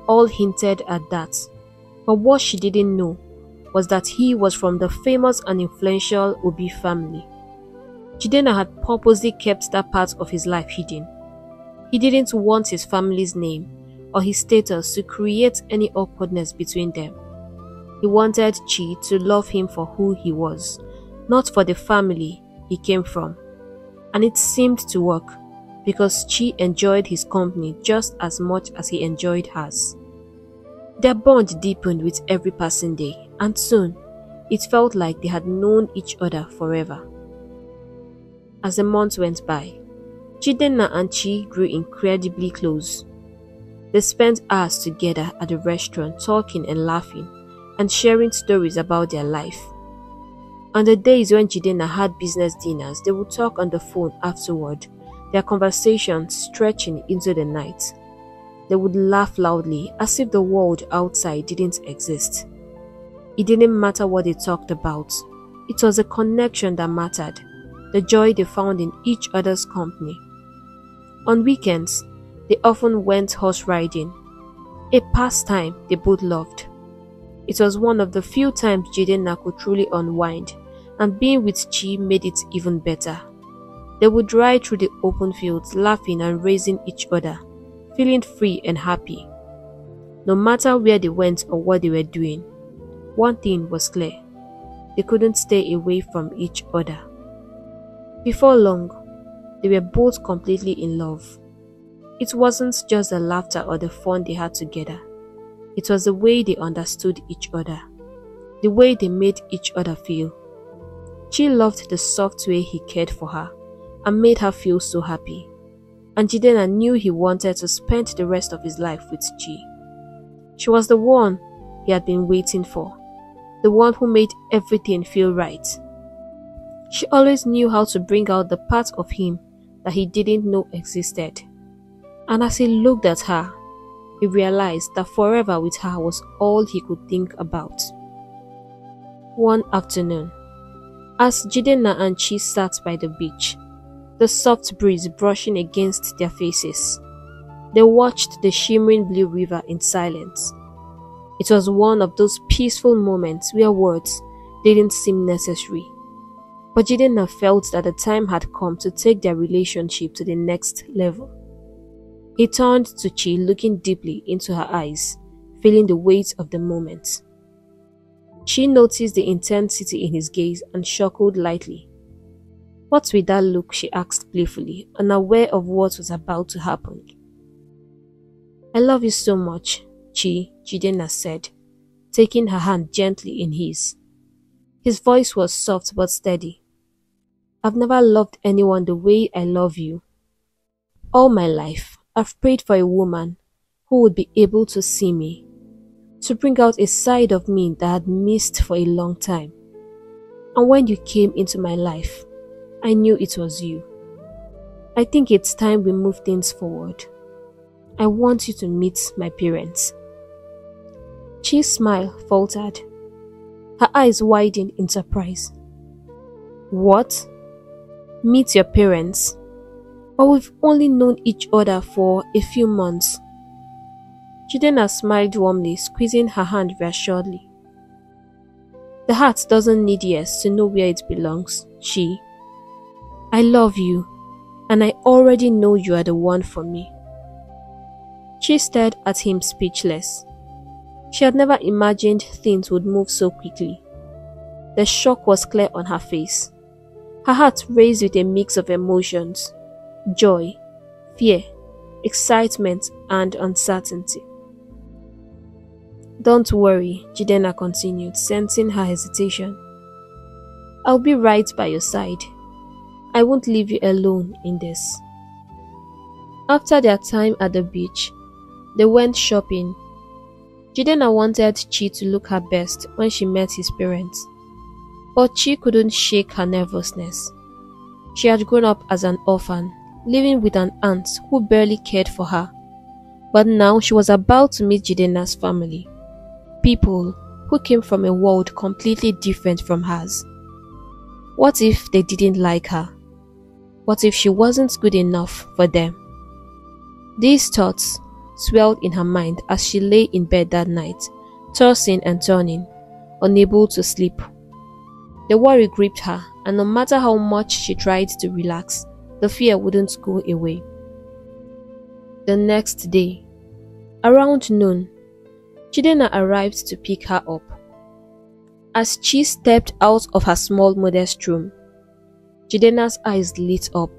S1: all hinted at that. But what she didn't know was that he was from the famous and influential Obi family. Jidenna had purposely kept that part of his life hidden. He didn't want his family's name or his status to create any awkwardness between them. He wanted Chi to love him for who he was, not for the family he came from. And it seemed to work, because Chi enjoyed his company just as much as he enjoyed hers. Their bond deepened with every passing day, and soon, it felt like they had known each other forever. As the months went by, Jidenna and Chi grew incredibly close. They spent hours together at the restaurant talking and laughing, and sharing stories about their life. On the days when Jidenna had business dinners, they would talk on the phone afterward, their conversations stretching into the night. They would laugh loudly as if the world outside didn't exist. It didn't matter what they talked about. It was a connection that mattered, the joy they found in each other's company. On weekends, they often went horse riding, a pastime they both loved. It was one of the few times Jidenna could truly unwind, and being with Chi made it even better. They would ride through the open fields, laughing and raising each other, feeling free and happy. No matter where they went or what they were doing, one thing was clear: they couldn't stay away from each other. Before long, they were both completely in love. It wasn't just the laughter or the fun they had together. It was the way they understood each other, the way they made each other feel. Chi loved the soft way he cared for her and made her feel so happy. And Jidenna knew he wanted to spend the rest of his life with Chi. She was the one he had been waiting for, the one who made everything feel right. She always knew how to bring out the part of him that he didn't know existed. And as he looked at her, he realized that forever with her was all he could think about. One afternoon, as Jidenna and Chi sat by the beach, the soft breeze brushing against their faces, they watched the shimmering blue river in silence. It was one of those peaceful moments where words didn't seem necessary. But Jidenna felt that the time had come to take their relationship to the next level. He turned to Chi, looking deeply into her eyes, feeling the weight of the moment. She noticed the intensity in his gaze and chuckled lightly. "What's with that look?" she asked playfully, unaware of what was about to happen. "I love you so much, Chi," Jidenna said, taking her hand gently in his. His voice was soft but steady. "I've never loved anyone the way I love you. All my life, I've prayed for a woman who would be able to see me, to bring out a side of me that I had missed for a long time. And when you came into my life, I knew it was you. I think it's time we move things forward. I want you to meet my parents." Chi's smile faltered. Her eyes widened in surprise. "What? Meet your parents? But we've only known each other for a few months." Jidenna smiled warmly, squeezing her hand reassuredly. "The heart doesn't need ears to know where it belongs, Chi. I love you, and I already know you are the one for me." She stared at him speechless. She had never imagined things would move so quickly. The shock was clear on her face. Her heart raced with a mix of emotions: joy, fear, excitement, and uncertainty. "Don't worry," Jidenna continued, sensing her hesitation. "I'll be right by your side. I won't leave you alone in this." After their time at the beach, they went shopping. Jidenna wanted Chi to look her best when she met his parents, but Chi couldn't shake her nervousness. She had grown up as an orphan, living with an aunt who barely cared for her, but now she was about to meet Jidenna's family, people who came from a world completely different from hers. What if they didn't like her? What if she wasn't good enough for them? These thoughts swelled in her mind as she lay in bed that night, tossing and turning, unable to sleep. The worry gripped her, and no matter how much she tried to relax, the fear wouldn't go away. The next day, around noon, Jidenna arrived to pick her up. As Chi stepped out of her small modest room, Jidenna's eyes lit up.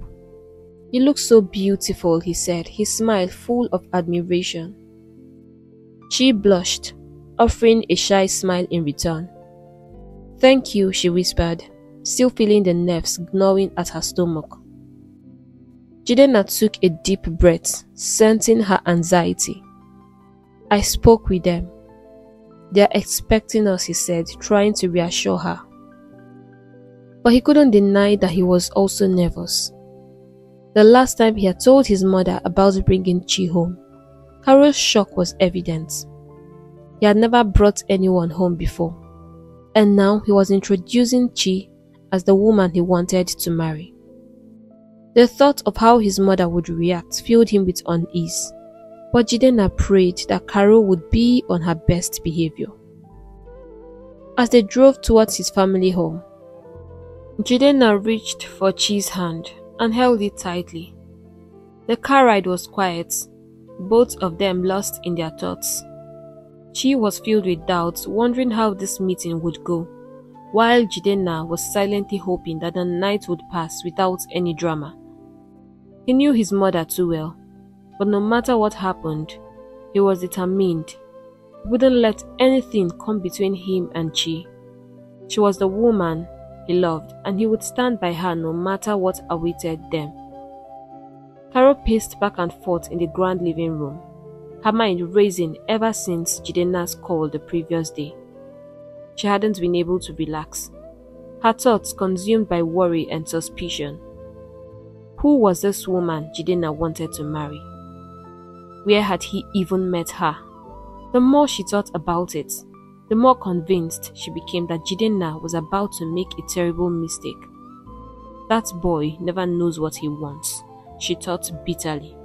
S1: "You look so beautiful," he said, his smile full of admiration. Chi blushed, offering a shy smile in return. "Thank you," she whispered, still feeling the nerves gnawing at her stomach. Jidenna took a deep breath, sensing her anxiety. "I spoke with them. They're expecting us," he said, trying to reassure her. But he couldn't deny that he was also nervous. The last time he had told his mother about bringing Chi home, Carol's shock was evident. He had never brought anyone home before, and now he was introducing Chi as the woman he wanted to marry. The thought of how his mother would react filled him with unease, but Jidenna prayed that Carol would be on her best behavior. As they drove towards his family home, Jidenna reached for Chi's hand and held it tightly. The car ride was quiet, both of them lost in their thoughts. Chi was filled with doubts, wondering how this meeting would go, while Jidenna was silently hoping that the night would pass without any drama. He knew his mother too well, but no matter what happened, he was determined. He wouldn't let anything come between him and Chi. She was the woman he loved, and he would stand by her no matter what awaited them. Carol paced back and forth in the grand living room, her mind racing ever since Jidenna's call the previous day. She hadn't been able to relax, her thoughts consumed by worry and suspicion. Who was this woman Jidenna wanted to marry? Where had he even met her? The more she thought about it, the more convinced she became that Jidenna was about to make a terrible mistake. That boy never knows what he wants, she thought bitterly.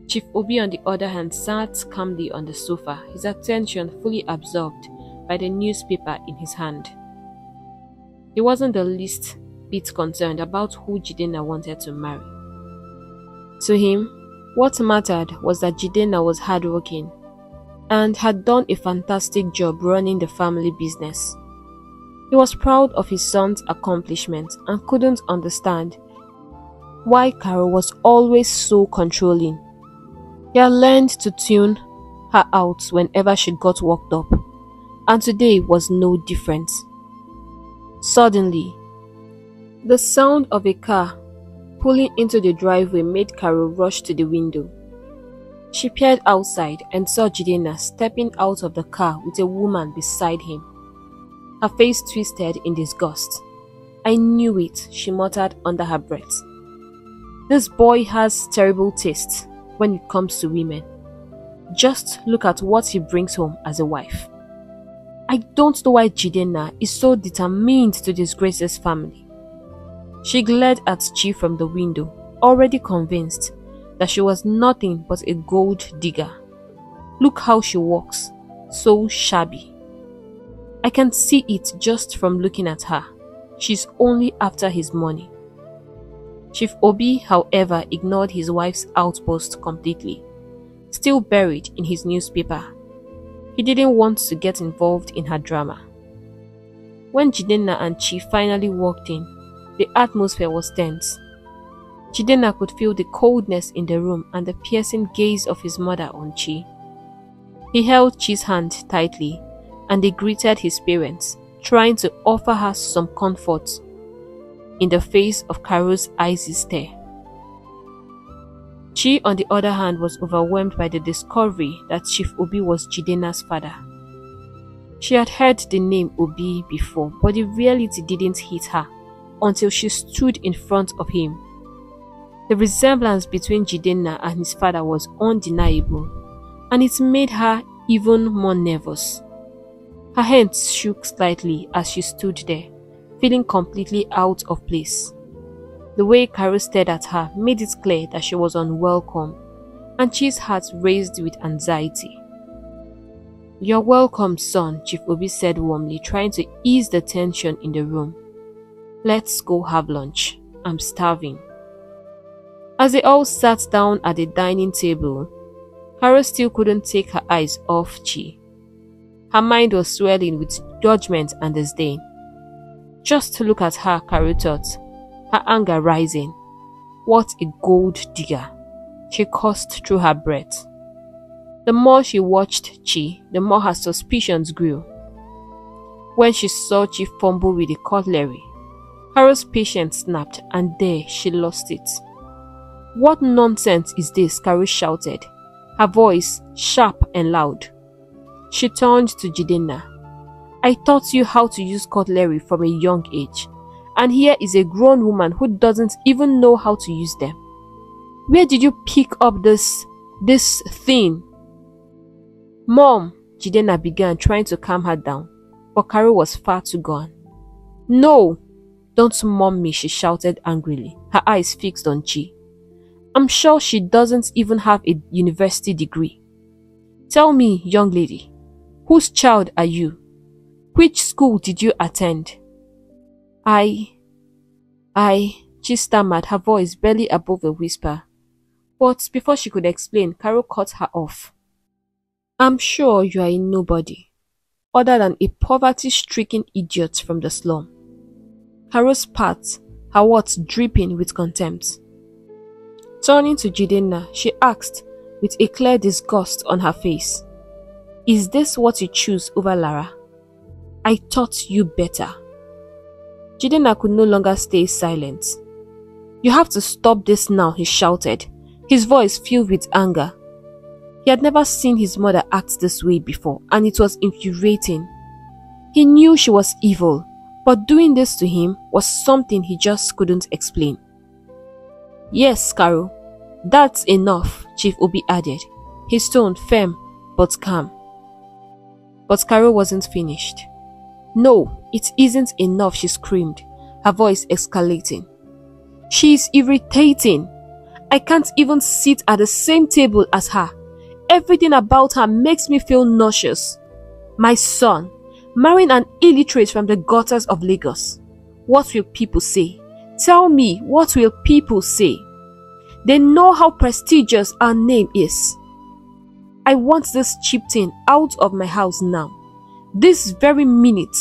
S1: Chief Obi, on the other hand, sat calmly on the sofa, his attention fully absorbed by the newspaper in his hand. He wasn't the least bit concerned about who Jidenna wanted to marry. To him, what mattered was that Jidenna was hardworking and had done a fantastic job running the family business. He was proud of his son's accomplishments and couldn't understand why Carol was always so controlling. He had learned to tune her out whenever she got worked up, and today was no different. Suddenly, the sound of a car pulling into the driveway made Carol rush to the window. She peered outside and saw Jidenna stepping out of the car with a woman beside him. Her face twisted in disgust. "I knew it," she muttered under her breath. "This boy has terrible taste when it comes to women. Just look at what he brings home as a wife. I don't know why Jidenna is so determined to disgrace this family." She glared at Chi from the window, already convinced that she was nothing but a gold digger. "Look how she walks, so shabby. I can see it just from looking at her. She's only after his money." Chief Obi, however, ignored his wife's outburst completely, still buried in his newspaper. He didn't want to get involved in her drama. When Jidenna and Chi finally walked in, the atmosphere was tense. Jidenna could feel the coldness in the room and the piercing gaze of his mother on Chi. He held Chi's hand tightly, and they greeted his parents, trying to offer her some comfort in the face of Carol's icy stare. Chi, on the other hand, was overwhelmed by the discovery that Chief Obi was Jidenna's father. She had heard the name Obi before, but the reality didn't hit her until she stood in front of him. The resemblance between Jidenna and his father was undeniable, and it made her even more nervous. Her hands shook slightly as she stood there, feeling completely out of place. The way Carol stared at her made it clear that she was unwelcome, and Chi's heart raced with anxiety. "You're welcome, son," Chief Obi said warmly, trying to ease the tension in the room. "Let's go have lunch. I'm starving." As they all sat down at the dining table, Carol still couldn't take her eyes off Chi. Her mind was swelling with judgment and disdain. Just look at her, Carol thought, her anger rising. "What a gold digger," she cursed through her breath. The more she watched Chi, the more her suspicions grew. When she saw Chi fumble with the cutlery, Carol's patience snapped, and there she lost it. "What nonsense is this?" Carol shouted, her voice sharp and loud. She turned to Jidenna. "I taught you how to use cutlery from a young age, and here is a grown woman who doesn't even know how to use them. Where did you pick up this thing?" "Mom," Jidenna began, trying to calm her down, but Carol was far too gone. "No, don't mom me," she shouted angrily, her eyes fixed on Chi. "I'm sure she doesn't even have a university degree. Tell me, young lady, whose child are you? Which school did you attend?" I, she stammered, her voice barely above a whisper. But before she could explain, Carol cut her off. "I'm sure you are a nobody, other than a poverty-stricken idiot from the slum." Carol spat, her words dripping with contempt. Turning to Jidenna, she asked with a clear disgust on her face, "Is this what you choose over Lara? I taught you better." Jidenna could no longer stay silent. "You have to stop this now," he shouted, his voice filled with anger. He had never seen his mother act this way before, and it was infuriating. He knew she was evil, but doing this to him was something he just couldn't explain. "Yes, Carol, that's enough," Chief Obi added, his tone firm but calm. But Carol wasn't finished. "No, it isn't enough," she screamed, her voice escalating. "She is irritating. I can't even sit at the same table as her. Everything about her makes me feel nauseous. My son, marrying an illiterate from the gutters of Lagos. What will people say? Tell me, what will people say? They know how prestigious our name is. I want this cheap thing out of my house now. This very minute.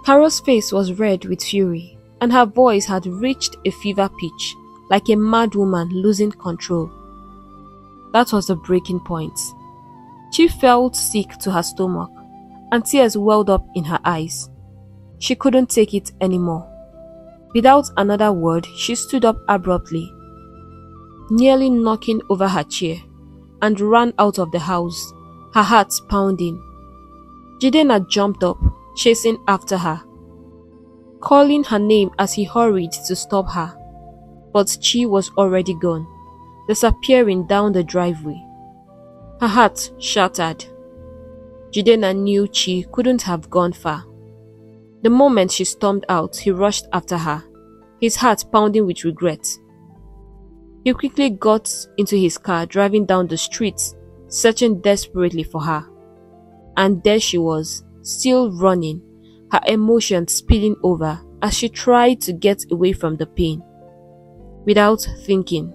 S1: Carol's face was red with fury, and her voice had reached a fever pitch, like a mad woman losing control. That was the breaking point. She felt sick to her stomach, and tears welled up in her eyes. She couldn't take it anymore. Without another word, she stood up abruptly, nearly knocking over her chair, and ran out of the house, her heart pounding. Jidenna jumped up, chasing after her, calling her name as he hurried to stop her. But Chi was already gone, disappearing down the driveway. Her heart shattered. Jidenna knew Chi couldn't have gone far. The moment she stormed out, he rushed after her, his heart pounding with regret. He quickly got into his car, driving down the street, searching desperately for her. And there she was, still running, her emotions spilling over as she tried to get away from the pain. Without thinking,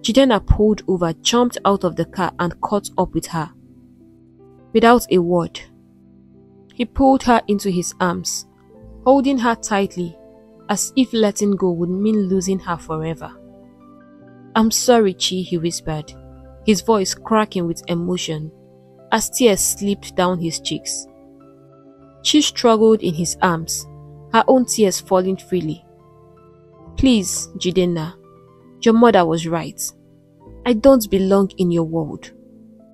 S1: Jidenna pulled over, jumped out of the car and caught up with her. Without a word, he pulled her into his arms, holding her tightly, as if letting go would mean losing her forever. "I'm sorry, Chi," he whispered, his voice cracking with emotion, as tears slipped down his cheeks. Chi struggled in his arms, her own tears falling freely. "Please, Jidenna, your mother was right. I don't belong in your world.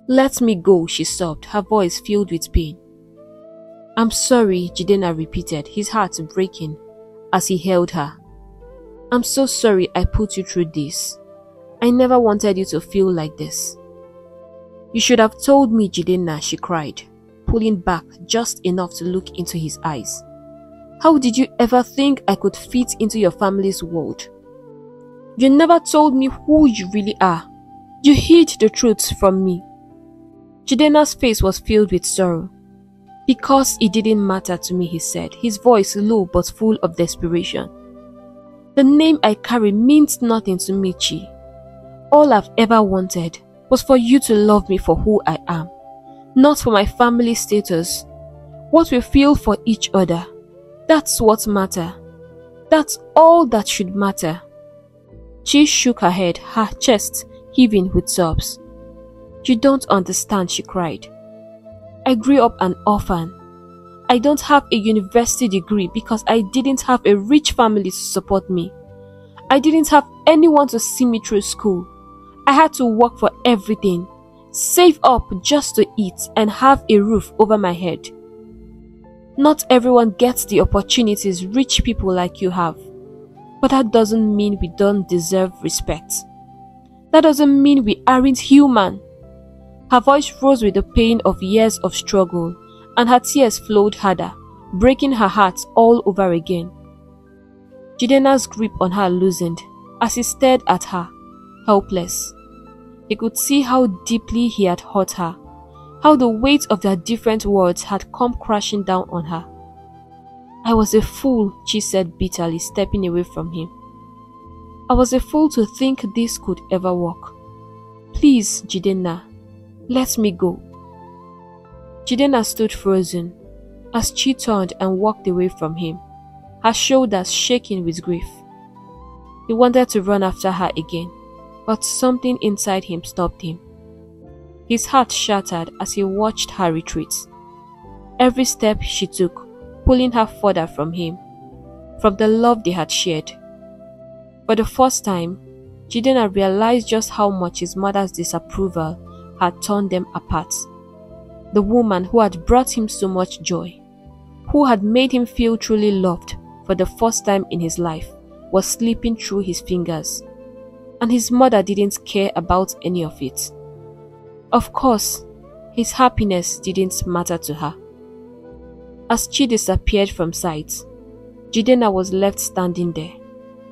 S1: Let me go," she sobbed, her voice filled with pain. "I'm sorry," Jidenna repeated, his heart breaking as he held her. "I'm so sorry I put you through this. I never wanted you to feel like this." "You should have told me, Jidenna," she cried, pulling back just enough to look into his eyes. "How did you ever think I could fit into your family's world? You never told me who you really are. You hid the truth from me." Jidenna's face was filled with sorrow. "Because it didn't matter to me," he said, his voice low but full of desperation. "The name I carry means nothing to me, Chi. All I've ever wanted was for you to love me for who I am, not for my family status. What we feel for each other, that's what matters. That's all that should matter." Chi shook her head, her chest heaving with sobs. "You don't understand," she cried. "I grew up an orphan. I don't have a university degree because I didn't have a rich family to support me. I didn't have anyone to see me through school. I had to work for everything, save up just to eat and have a roof over my head. Not everyone gets the opportunities rich people like you have, but that doesn't mean we don't deserve respect. That doesn't mean we aren't human." Her voice rose with the pain of years of struggle, and her tears flowed harder, breaking her heart all over again. Jidenna's grip on her loosened as he stared at her, helpless. He could see how deeply he had hurt her, how the weight of their different words had come crashing down on her. "I was a fool," she said bitterly, stepping away from him. "I was a fool to think this could ever work. Please, Jidenna, let me go." Jidenna stood frozen as Chi turned and walked away from him, her shoulders shaking with grief. He wanted to run after her again, but something inside him stopped him. His heart shattered as he watched her retreat. Every step she took, pulling her further from him, from the love they had shared. For the first time, Jidenna realized just how much his mother's disapproval had torn them apart. The woman who had brought him so much joy, who had made him feel truly loved for the first time in his life, was slipping through his fingers, and his mother didn't care about any of it. Of course, his happiness didn't matter to her. As Chi disappeared from sight, Jidenna was left standing there,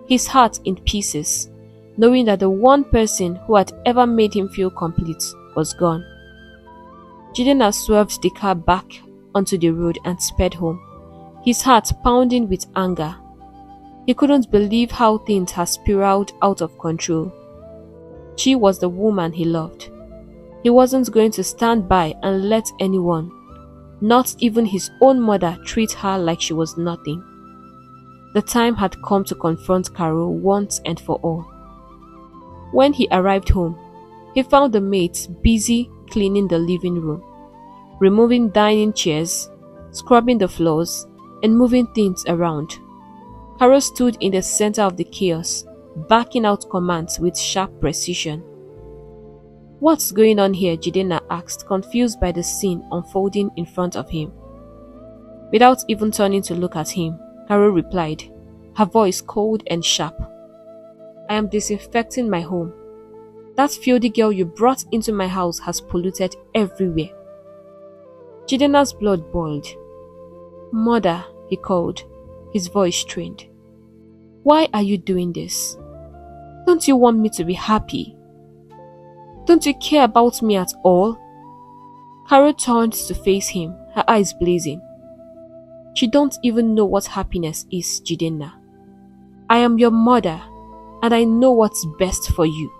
S1: his heart in pieces, knowing that the one person who had ever made him feel complete was gone. Jidenna swerved the car back onto the road and sped home, his heart pounding with anger. He couldn't believe how things had spiraled out of control. She was the woman he loved. He wasn't going to stand by and let anyone, not even his own mother, treat her like she was nothing. The time had come to confront Carol once and for all. When he arrived home, he found the maids busy cleaning the living room, removing dining chairs, scrubbing the floors, and moving things around. Carol stood in the center of the chaos, barking out commands with sharp precision. "What's going on here?" Jidenna asked, confused by the scene unfolding in front of him. Without even turning to look at him, Carol replied, her voice cold and sharp. "I am disinfecting my home. That filthy girl you brought into my house has polluted everywhere." Jidenna's blood boiled. "Mother," he called, his voice strained. "Why are you doing this? Don't you want me to be happy? Don't you care about me at all?" Carol turned to face him, her eyes blazing. "You don't even know what happiness is, Jidenna. I am your mother, and I know what's best for you.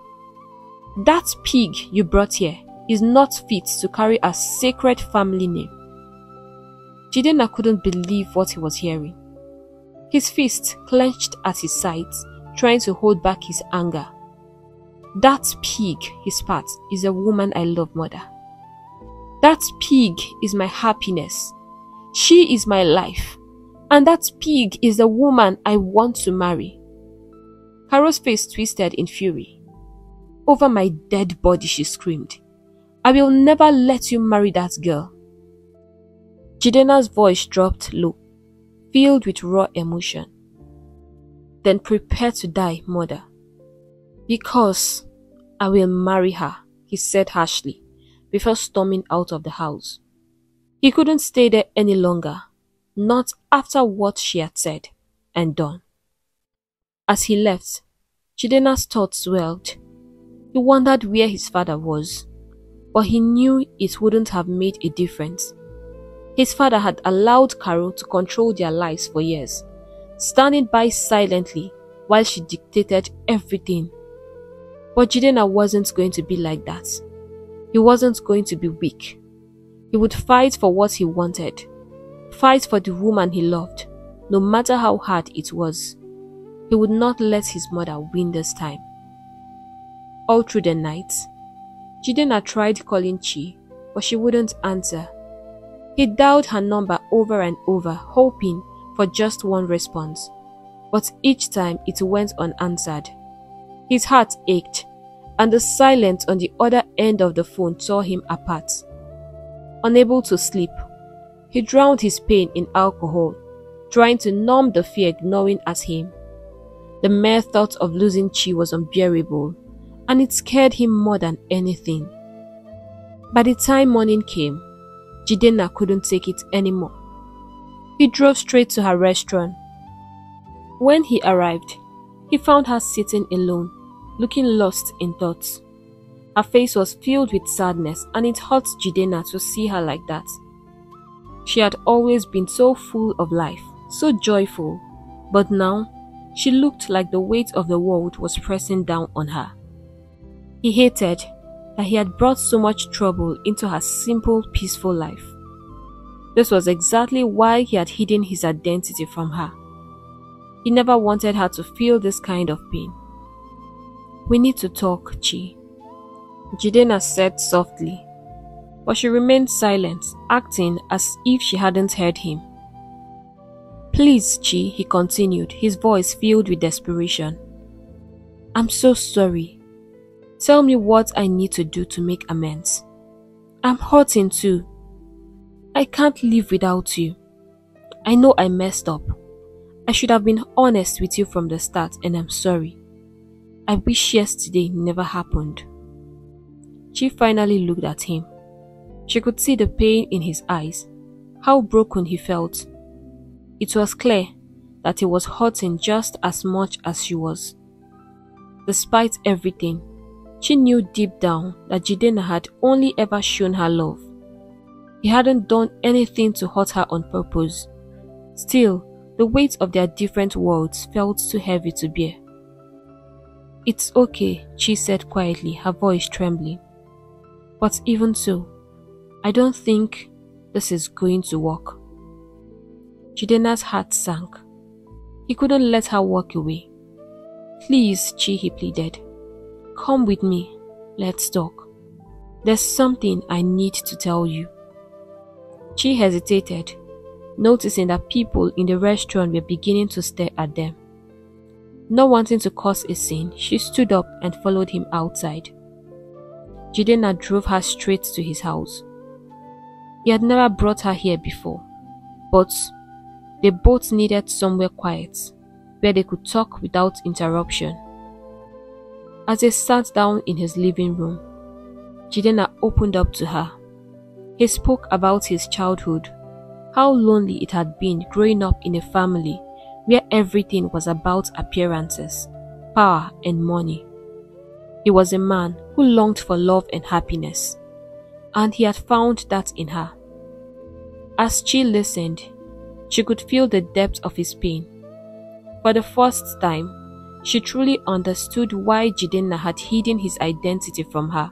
S1: That pig you brought here is not fit to carry a sacred family name." Jidenna couldn't believe what he was hearing. His fist clenched at his sides, trying to hold back his anger. "That pig," he spat, "is a woman I love, mother. That pig is my happiness. She is my life. And that pig is the woman I want to marry." Carol's face twisted in fury. "Over my dead body," she screamed. "I will never let you marry that girl." Jidenna's voice dropped low, filled with raw emotion. "Then prepare to die, mother. Because I will marry her," he said harshly, before storming out of the house. He couldn't stay there any longer, not after what she had said and done. As he left, Jidenna's thoughts swelled. He wondered where his father was, but he knew it wouldn't have made a difference. His father had allowed Carol to control their lives for years, standing by silently while she dictated everything. But Jidenna wasn't going to be like that. He wasn't going to be weak. He would fight for what he wanted, fight for the woman he loved, no matter how hard it was. He would not let his mother win this time. All through the night, Jidenna tried calling Chi, but she wouldn't answer. He dialed her number over and over, hoping for just one response, but each time it went unanswered. His heart ached, and the silence on the other end of the phone tore him apart. Unable to sleep, he drowned his pain in alcohol, trying to numb the fear gnawing at him. The mere thought of losing Chi was unbearable, and it scared him more than anything. By the time morning came, Jidenna couldn't take it anymore. He drove straight to her restaurant. When he arrived, he found her sitting alone, looking lost in thoughts. Her face was filled with sadness, and it hurt Jidenna to see her like that. She had always been so full of life, so joyful, but now she looked like the weight of the world was pressing down on her. He hated that he had brought so much trouble into her simple, peaceful life. This was exactly why he had hidden his identity from her. He never wanted her to feel this kind of pain. "We need to talk, Chi," Jidenna said softly, but she remained silent, acting as if she hadn't heard him. "Please, Chi," he continued, his voice filled with desperation. "I'm so sorry. Tell me what I need to do to make amends. I'm hurting too. I can't live without you. I know I messed up. I should have been honest with you from the start, and I'm sorry. I wish yesterday never happened." She finally looked at him. She could see the pain in his eyes, how broken he felt. It was clear that he was hurting just as much as she was. Despite everything, she knew deep down that Jidenna had only ever shown her love. He hadn't done anything to hurt her on purpose. Still, the weight of their different worlds felt too heavy to bear. "It's okay," she said quietly, her voice trembling. "But even so, I don't think this is going to work." Jidenna's heart sank. He couldn't let her walk away. "Please," he pleaded. "Come with me. Let's talk. There's something I need to tell you." She hesitated, noticing that people in the restaurant were beginning to stare at them. Not wanting to cause a scene, she stood up and followed him outside. Jidenna drove her straight to his house. He had never brought her here before, but they both needed somewhere quiet, where they could talk without interruption. As they sat down in his living room, Jidenna opened up to her. He spoke about his childhood, how lonely it had been growing up in a family where everything was about appearances, power, and money. He was a man who longed for love and happiness, and he had found that in her. As she listened, she could feel the depth of his pain. For the first time, she truly understood why Jidenna had hidden his identity from her.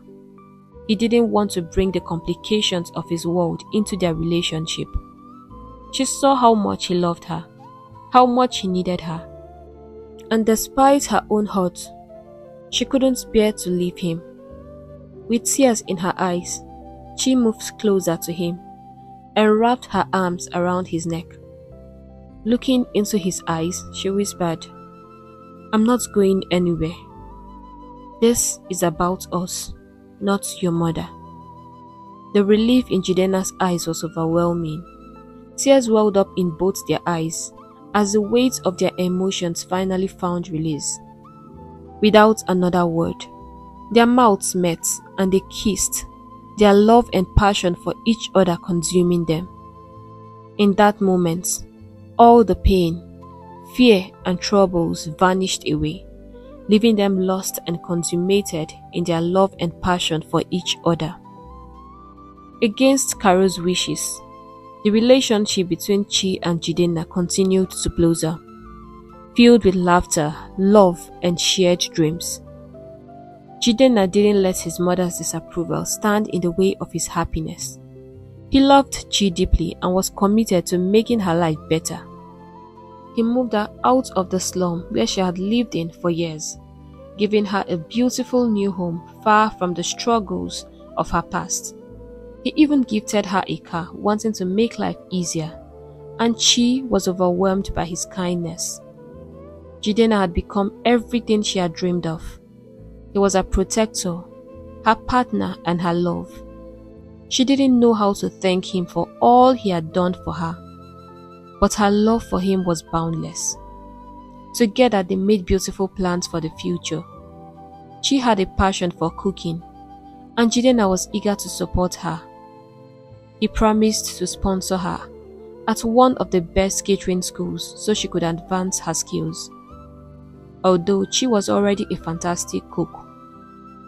S1: He didn't want to bring the complications of his world into their relationship. She saw how much he loved her, how much he needed her. And despite her own hurt, she couldn't bear to leave him. With tears in her eyes, she moved closer to him and wrapped her arms around his neck. Looking into his eyes, she whispered, "I'm not going anywhere. This is about us, not your mother." The relief in Jidenna's eyes was overwhelming. Tears welled up in both their eyes as the weight of their emotions finally found release. Without another word, their mouths met and they kissed, their love and passion for each other consuming them. In that moment, all the pain, fear, and troubles vanished away, leaving them lost and consummated in their love and passion for each other. Against Carol's wishes, the relationship between Chi and Jidenna continued to blossom, filled with laughter, love, and shared dreams. Jidenna didn't let his mother's disapproval stand in the way of his happiness. He loved Chi deeply and was committed to making her life better. He moved her out of the slum where she had lived in for years, giving her a beautiful new home far from the struggles of her past. He even gifted her a car, wanting to make life easier, and Chi was overwhelmed by his kindness. Jidenna had become everything she had dreamed of. He was her protector, her partner, and her love. She didn't know how to thank him for all he had done for her, but her love for him was boundless. Together they made beautiful plans for the future. She had a passion for cooking, and Jidenna was eager to support her. He promised to sponsor her at one of the best catering schools so she could advance her skills. Although she was already a fantastic cook,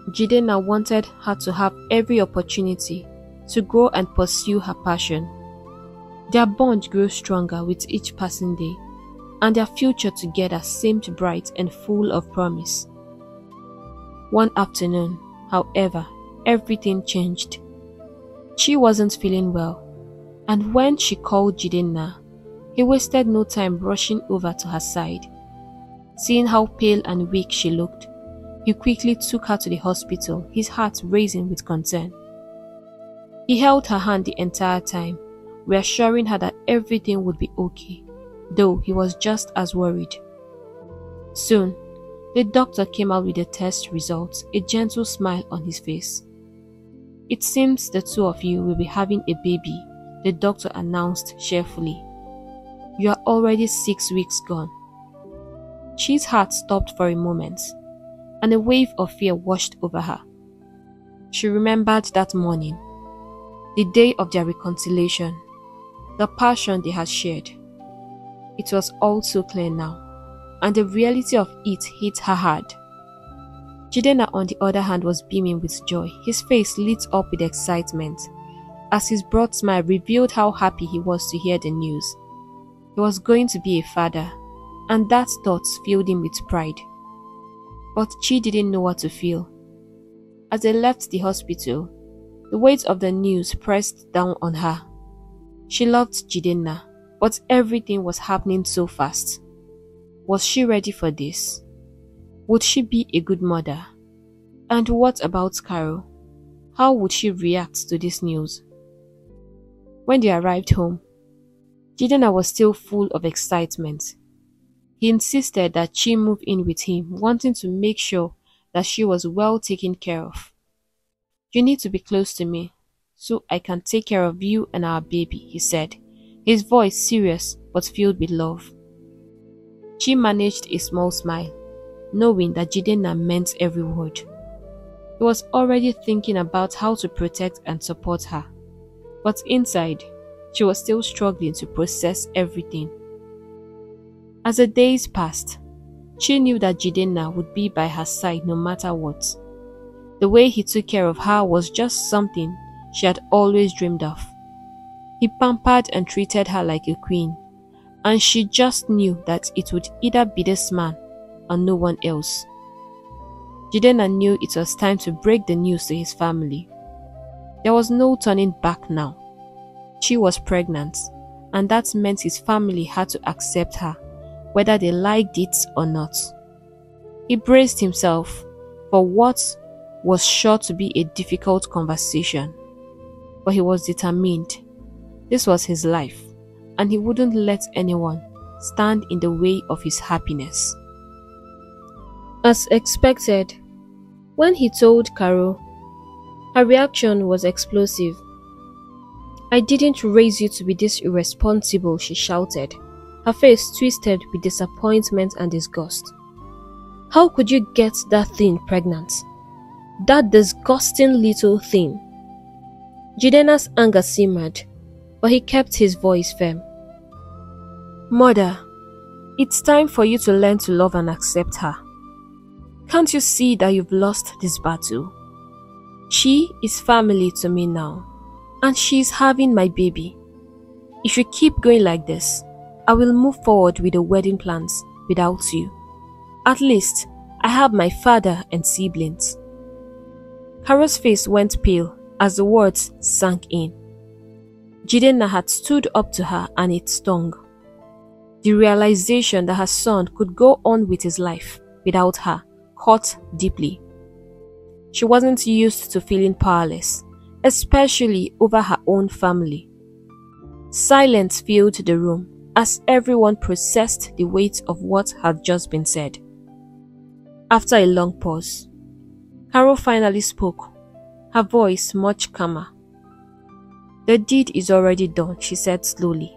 S1: Jidenna wanted her to have every opportunity to grow and pursue her passion. Their bond grew stronger with each passing day, and their future together seemed bright and full of promise. One afternoon, however, everything changed. She wasn't feeling well, and when she called Jidenna, he wasted no time rushing over to her side. Seeing how pale and weak she looked, he quickly took her to the hospital, his heart racing with concern. He held her hand the entire time, reassuring her that everything would be okay, though he was just as worried. Soon, the doctor came out with the test results, a gentle smile on his face. "It seems the two of you will be having a baby," the doctor announced cheerfully. "You are already 6 weeks gone." Chi's heart stopped for a moment, and a wave of fear washed over her. She remembered that morning, the day of their reconciliation, the passion they had shared. It was all so clear now, and the reality of it hit her hard. Jidenna, on the other hand, was beaming with joy. His face lit up with excitement as his broad smile revealed how happy he was to hear the news. He was going to be a father, and that thought filled him with pride. But Chi didn't know what to feel. As they left the hospital, the weight of the news pressed down on her. She loved Jidenna, but everything was happening so fast. Was she ready for this? Would she be a good mother? And what about Carol? How would she react to this news? When they arrived home, Jidenna was still full of excitement. He insisted that Chi move in with him, wanting to make sure that she was well taken care of. "You need to be close to me, so I can take care of you and our baby," he said, his voice serious but filled with love. Chi managed a small smile, knowing that Jidenna meant every word. He was already thinking about how to protect and support her, but inside, she was still struggling to process everything. As the days passed, she knew that Jidenna would be by her side no matter what. The way he took care of her was just something she had always dreamed of. He pampered and treated her like a queen, and she just knew that it would either be this man and no one else. Jidenna knew it was time to break the news to his family. There was no turning back now. She was pregnant, and that meant his family had to accept her, whether they liked it or not. He braced himself for what was sure to be a difficult conversation, but he was determined. This was his life, and he wouldn't let anyone stand in the way of his happiness. As expected, when he told Carol, her reaction was explosive. "I didn't raise you to be this irresponsible," she shouted, her face twisted with disappointment and disgust. "How could you get that thing pregnant? That disgusting little thing." Jidenna's anger simmered, but he kept his voice firm. "Mother, it's time for you to learn to love and accept her. Can't you see that you've lost this battle? She is family to me now, and she's having my baby. If you keep going like this, I will move forward with the wedding plans without you. At least, I have my father and siblings." Carol's face went pale as the words sank in. Jidenna had stood up to her and it stung. The realization that her son could go on with his life without her hurt deeply. She wasn't used to feeling powerless, especially over her own family. Silence filled the room as everyone processed the weight of what had just been said. After a long pause, Carol finally spoke, her voice much calmer. "The deed is already done," she said slowly,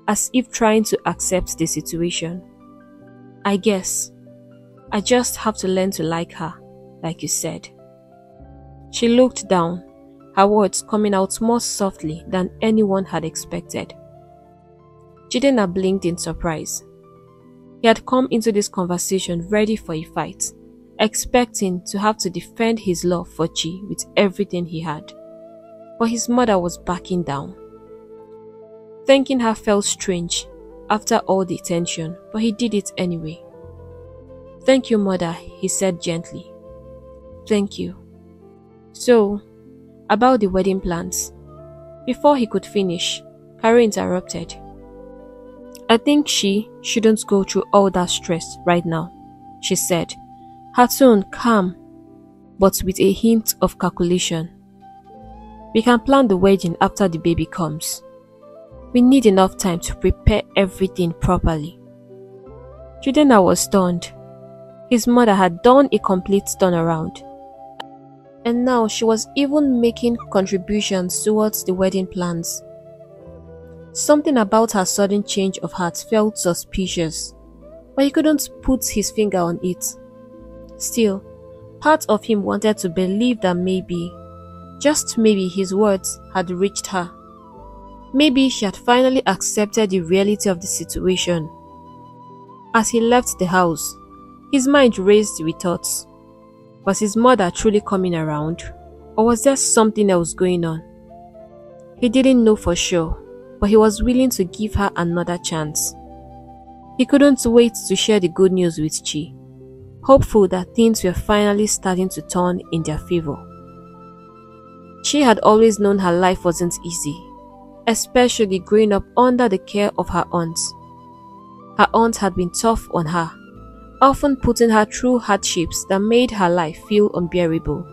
S1: as if trying to accept the situation. "I guess I just have to learn to like her, like you said." She looked down, her words coming out more softly than anyone had expected. Jidenna blinked in surprise. He had come into this conversation ready for a fight, expecting to have to defend his love for Chi with everything he had. But his mother was backing down. Thanking her felt strange after all the tension, but he did it anyway. "Thank you, mother," he said gently. "Thank you. So, about the wedding plans." Before he could finish, Carol interrupted. "I think she shouldn't go through all that stress right now," she said, her tone calm, but with a hint of calculation. "We can plan the wedding after the baby comes. We need enough time to prepare everything properly." Jidenna was stunned. His mother had done a complete turnaround, and now she was even making contributions towards the wedding plans. Something about her sudden change of heart felt suspicious, but he couldn't put his finger on it. Still, part of him wanted to believe that maybe, just maybe, his words had reached her. Maybe she had finally accepted the reality of the situation. As he left the house, his mind raced with thoughts. Was his mother truly coming around, or was there something else going on? He didn't know for sure, but he was willing to give her another chance. He couldn't wait to share the good news with Chi, hopeful that things were finally starting to turn in their favor. Chi had always known her life wasn't easy, especially growing up under the care of her aunt. Her aunt had been tough on her, often putting her through hardships that made her life feel unbearable.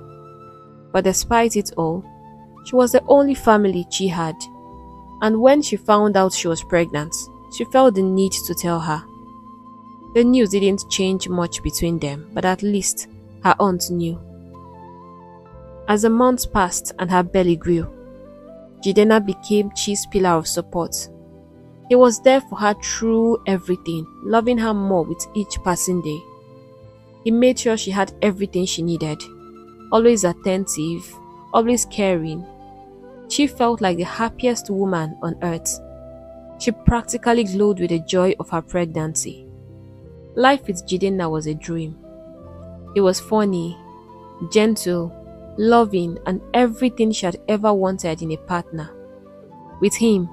S1: But despite it all, she was the only family Chi had, and when she found out she was pregnant, she felt the need to tell her. The news didn't change much between them, but at least her aunt knew. As the months passed and her belly grew, Jidenna became Chi's pillar of support. He was there for her through everything, loving her more with each passing day. He made sure she had everything she needed, always attentive, always caring. She felt like the happiest woman on earth. She practically glowed with the joy of her pregnancy. Life with Jidenna was a dream. He was funny, gentle, loving, and everything she had ever wanted in a partner. With him,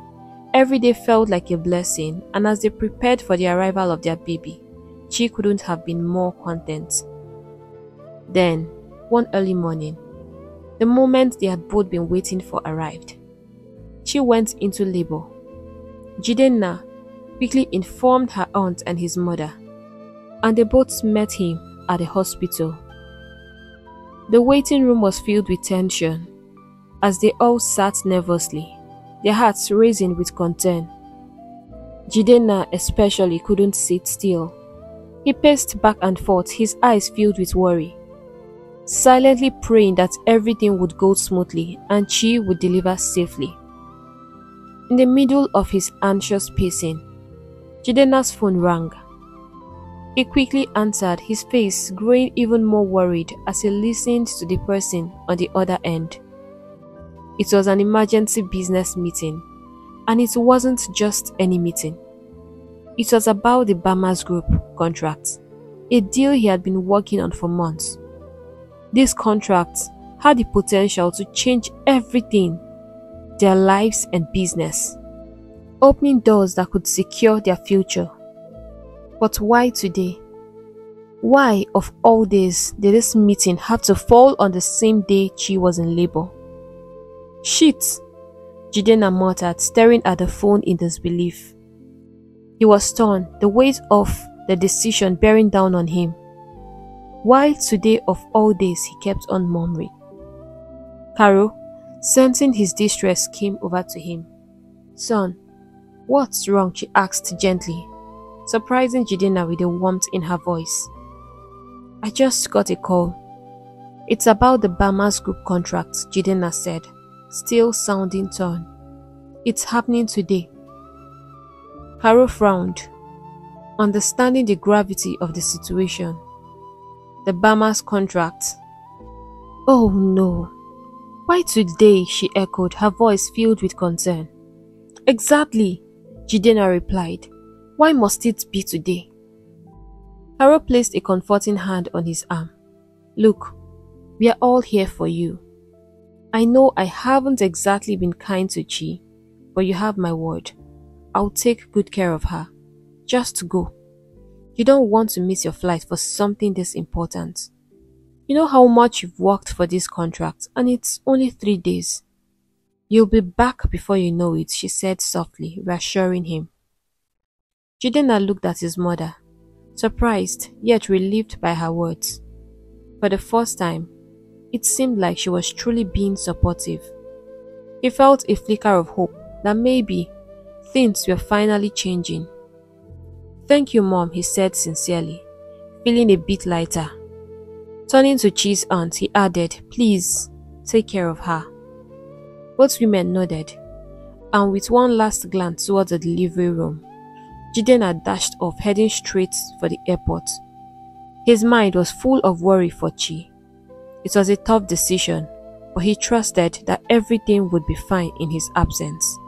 S1: every day felt like a blessing, and as they prepared for the arrival of their baby, Chi couldn't have been more content. Then, one early morning, the moment they had both been waiting for arrived. Chi went into labor. Jidenna quickly informed her aunt and his mother, and they both met him at the hospital. The waiting room was filled with tension as they all sat nervously, their hearts racing with concern. Jidenna especially couldn't sit still. He paced back and forth, his eyes filled with worry, silently praying that everything would go smoothly and Chi would deliver safely. In the middle of his anxious pacing, Jidenna's phone rang. He quickly answered, his face growing even more worried as he listened to the person on the other end. It was an emergency business meeting, and it wasn't just any meeting. It was about the Bamas Group contract, a deal he had been working on for months. This contract had the potential to change everything, their lives and business, opening doors that could secure their future. But why today? Why, of all days, did this meeting have to fall on the same day Chi was in labor? Shit, Jidenna muttered, staring at the phone in disbelief. He was torn, the weight of the decision bearing down on him. Why today of all days, he kept on murmuring. Carol, sensing his distress, came over to him. Son, what's wrong? She asked gently, surprising Jidenna with the warmth in her voice. I just got a call. It's about the Bamas Group contract, Jidenna said, still sounding torn. It's happening today. Carol frowned, understanding the gravity of the situation. The Bamas contract. Oh no. Why today? She echoed, her voice filled with concern. Exactly, Jidenna replied. Why must it be today? Carol placed a comforting hand on his arm. Look, we are all here for you. I know I haven't exactly been kind to Chi, but you have my word. I'll take good care of her. Just go. You don't want to miss your flight for something this important. You know how much you've worked for this contract, and it's only 3 days. You'll be back before you know it, she said softly, reassuring him. Jidenna looked at his mother, surprised yet relieved by her words. For the first time, it seemed like she was truly being supportive. He felt a flicker of hope that maybe things were finally changing. Thank you, Mom, he said sincerely, feeling a bit lighter. Turning to Chi's aunt, he added, please, take care of her. Both women nodded, and with one last glance towards the delivery room, Jidenna dashed off, heading straight for the airport. His mind was full of worry for Chi. It was a tough decision, but he trusted that everything would be fine in his absence.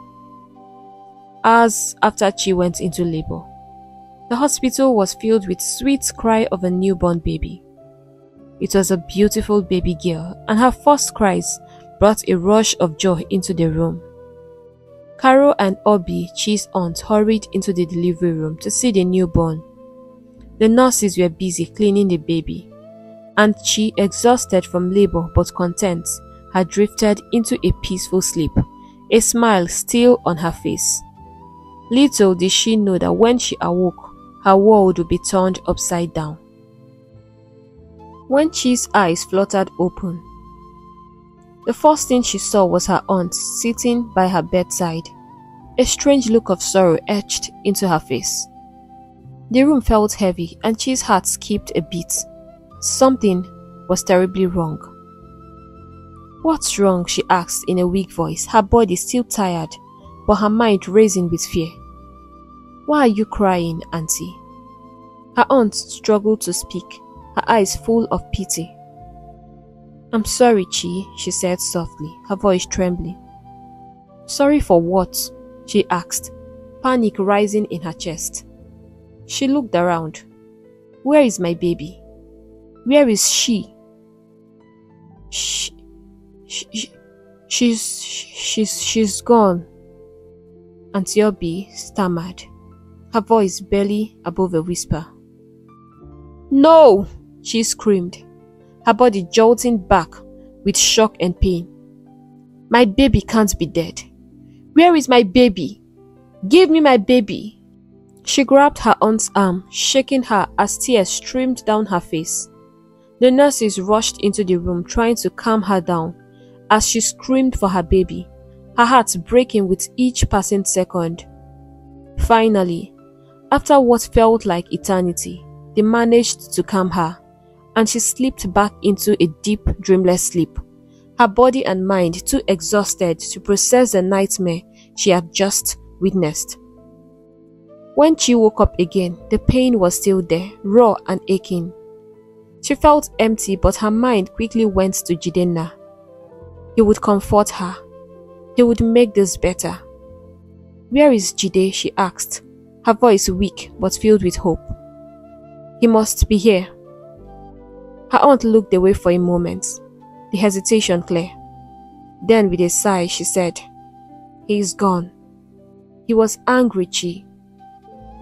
S1: Hours after Chi went into labor, the hospital was filled with sweet cry of a newborn baby. It was a beautiful baby girl, and her first cries brought a rush of joy into the room. Carol and Obi, Chi's aunt, hurried into the delivery room to see the newborn. The nurses were busy cleaning the baby, and Chi, exhausted from labor but content, had drifted into a peaceful sleep, a smile still on her face. Little did she know that when she awoke, her world would be turned upside down. When Chi's eyes fluttered open, the first thing she saw was her aunt sitting by her bedside. A strange look of sorrow etched into her face. The room felt heavy and Chi's heart skipped a beat. Something was terribly wrong. "What's wrong?" she asked in a weak voice, her body still tired, but her mind racing with fear. "Why are you crying, Auntie?" Her aunt struggled to speak, her eyes full of pity. "I'm sorry, Chi," she said softly, her voice trembling. "Sorry for what?" she asked, panic rising in her chest. She looked around. "Where is my baby? Where is she?" She's gone," Auntie Obi stammered, her voice barely above a whisper. "No!" she screamed, her body jolting back with shock and pain. "My baby can't be dead. Where is my baby? Give me my baby!" She grabbed her aunt's arm, shaking her as tears streamed down her face. The nurses rushed into the room trying to calm her down as she screamed for her baby, her heart breaking with each passing second. Finally, after what felt like eternity, they managed to calm her, and she slipped back into a deep, dreamless sleep, her body and mind too exhausted to process the nightmare she had just witnessed. When Chi woke up again, the pain was still there, raw and aching. She felt empty, but her mind quickly went to Jidenna. He would comfort her. He would make this better. "Where is Jide?" she asked, her voice weak but filled with hope. "He must be here." Her aunt looked away for a moment, the hesitation clear. Then with a sigh she said, "He is gone. He was angry, Chi.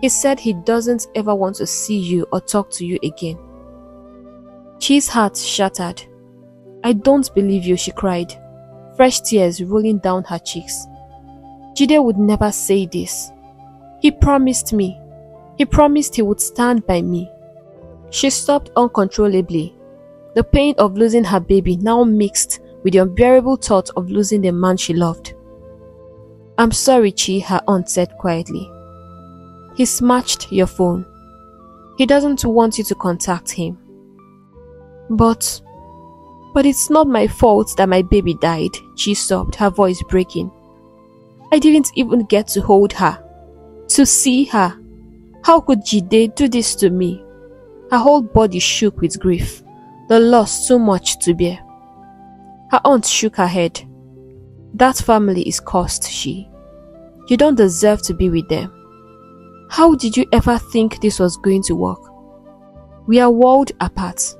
S1: He said he doesn't ever want to see you or talk to you again." Chi's heart shattered. "I don't believe you," she cried, fresh tears rolling down her cheeks. "Jide would never say this. He promised me. He promised he would stand by me." She sobbed uncontrollably, the pain of losing her baby now mixed with the unbearable thought of losing the man she loved. "I'm sorry, Chi," her aunt said quietly. "He smashed your phone. He doesn't want you to contact him." But it's not my fault that my baby died," she sobbed, her voice breaking. "I didn't even get to hold her, to see her. How could Jide do this to me?" Her whole body shook with grief, the loss too much to bear. Her aunt shook her head. "That family is cursed, she. You don't deserve to be with them. How did you ever think this was going to work? We are worlds apart.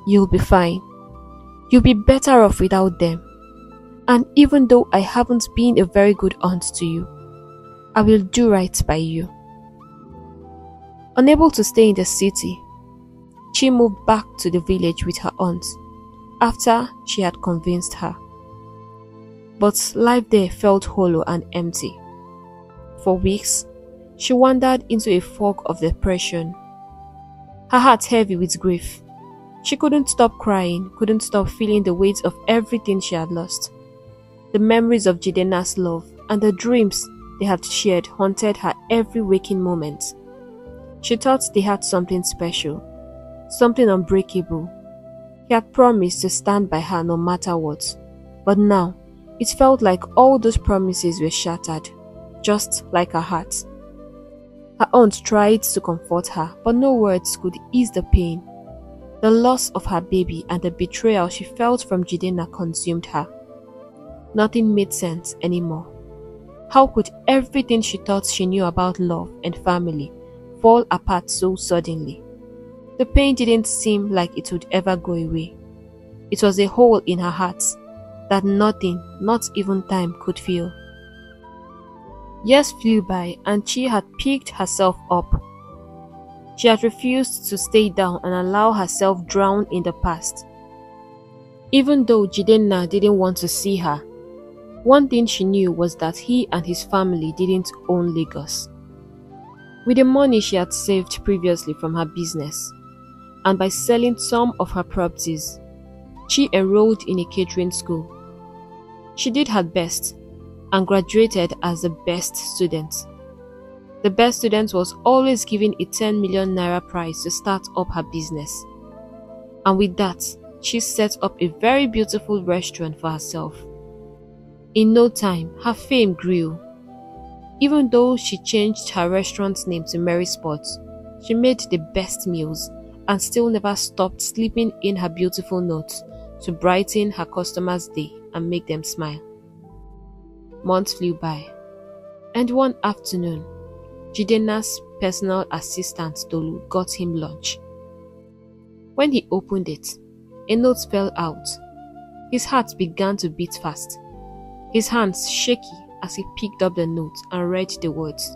S1: You'll be fine. You'll be better off without them. And even though I haven't been a very good aunt to you, I will do right by you." Unable to stay in the city, she moved back to the village with her aunt after she had convinced her. But life there felt hollow and empty. For weeks, she wandered into a fog of depression, her heart heavy with grief. She couldn't stop crying, couldn't stop feeling the weight of everything she had lost. The memories of Jidenna's love and the dreams they had shared haunted her every waking moment. She thought they had something special, something unbreakable. He had promised to stand by her no matter what. But now, it felt like all those promises were shattered, just like her heart. Her aunt tried to comfort her, but no words could ease the pain. The loss of her baby and the betrayal she felt from Jidenna consumed her. Nothing made sense anymore. How could everything she thought she knew about love and family fall apart so suddenly? The pain didn't seem like it would ever go away. It was a hole in her heart that nothing, not even time, could fill. Years flew by and she had picked herself up. She had refused to stay down and allow herself drown in the past. Even though Jidenna didn't want to see her, one thing she knew was that he and his family didn't own Lagos. With the money she had saved previously from her business, and by selling some of her properties, she enrolled in a catering school. She did her best and graduated as the best student. The best student was always given a 10 million naira prize to start up her business. And with that, she set up a very beautiful restaurant for herself. In no time, her fame grew. Even though she changed her restaurant's name to Mary Spot, she made the best meals and still never stopped slipping in her beautiful notes to brighten her customers' day and make them smile. Months flew by, and one afternoon, Jidenna's personal assistant Tolu got him lunch. When he opened it, a note fell out. His heart began to beat fast, his hands shaky as he picked up the note and read the words.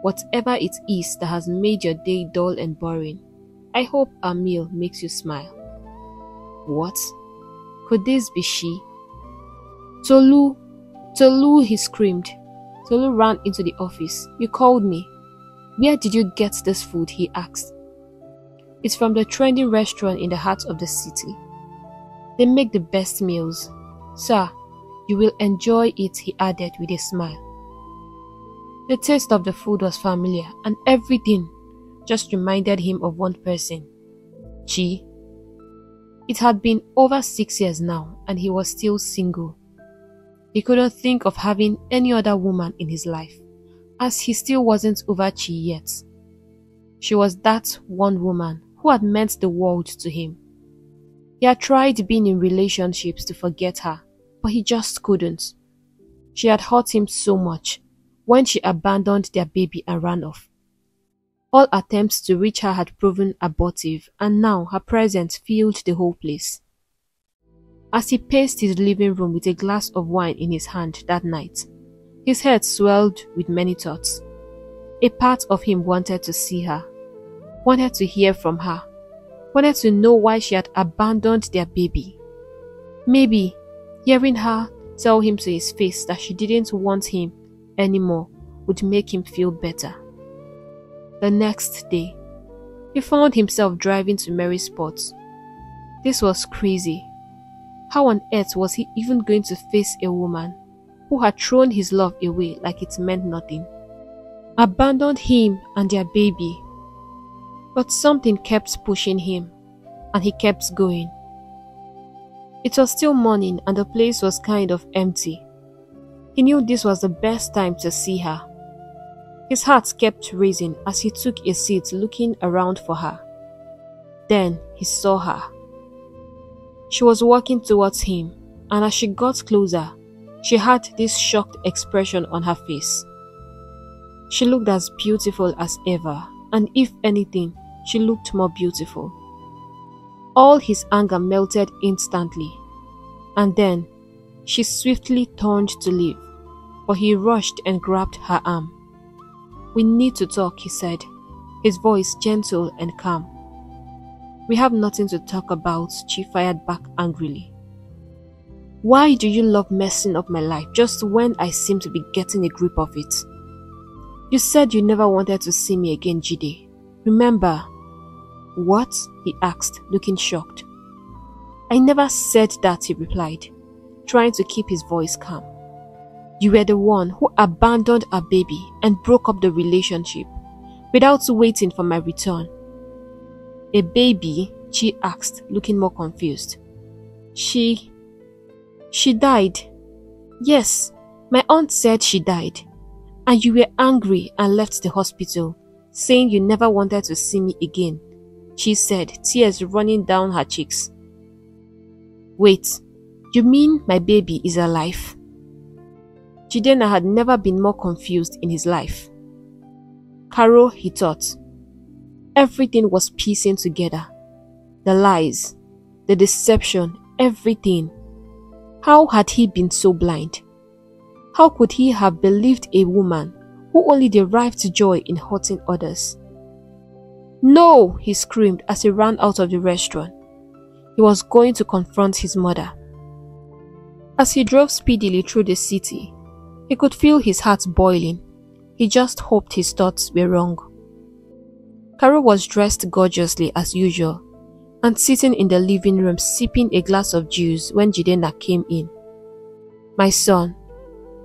S1: "Whatever it is that has made your day dull and boring, I hope our meal makes you smile." What? Could this be she? "Tolu! Tolu!" he screamed. Tolu ran into the office. "You called me. Where did you get this food?" he asked. "It's from the trendy restaurant in the heart of the city. They make the best meals. Sir, you will enjoy it," he added with a smile. The taste of the food was familiar, and everything just reminded him of one person, Chi. It had been over 6 years now, and he was still single. He couldn't think of having any other woman in his life, as he still wasn't over Chi yet. She was that one woman who had meant the world to him. He had tried being in relationships to forget her, but he just couldn't. She had hurt him so much when she abandoned their baby and ran off. All attempts to reach her had proven abortive, and now her presence filled the whole place. As he paced his living room with a glass of wine in his hand that night, his head swelled with many thoughts. A part of him wanted to see her, wanted to hear from her, wanted to know why she had abandoned their baby. Maybe hearing her tell him to his face that she didn't want him anymore would make him feel better. The next day, he found himself driving to Mary Spot. This was crazy. How on earth was he even going to face a woman who had thrown his love away like it meant nothing, abandoned him and their baby? But something kept pushing him, and he kept going. It was still morning and the place was kind of empty. He knew this was the best time to see her. His heart kept racing as he took a seat looking around for her. Then he saw her. She was walking towards him, and as she got closer, she had this shocked expression on her face. She looked as beautiful as ever, and if anything, she looked more beautiful. All his anger melted instantly, and then she swiftly turned to leave, but he rushed and grabbed her arm. "We need to talk," he said, his voice gentle and calm. "We have nothing to talk about," she fired back angrily. "Why do you love messing up my life just when I seem to be getting a grip of it? You said you never wanted to see me again, Jide. Remember?" "What?" he asked, looking shocked. "I never said that," he replied, trying to keep his voice calm. "You were the one who abandoned our baby and broke up the relationship without waiting for my return." "A baby?" she asked, looking more confused. She died." "Yes, my aunt said she died. And you were angry and left the hospital, saying you never wanted to see me again," she said, tears running down her cheeks. "Wait, you mean my baby is alive?" Jidenna had never been more confused in his life. Caro, he thought. Everything was piecing together. The lies, the deception, everything. How had he been so blind? How could he have believed a woman who only derived joy in hurting others? No, he screamed as he ran out of the restaurant. He was going to confront his mother. As he drove speedily through the city, he could feel his heart boiling. He just hoped his thoughts were wrong. Carol was dressed gorgeously as usual and sitting in the living room sipping a glass of juice when Jidenna came in. "My son,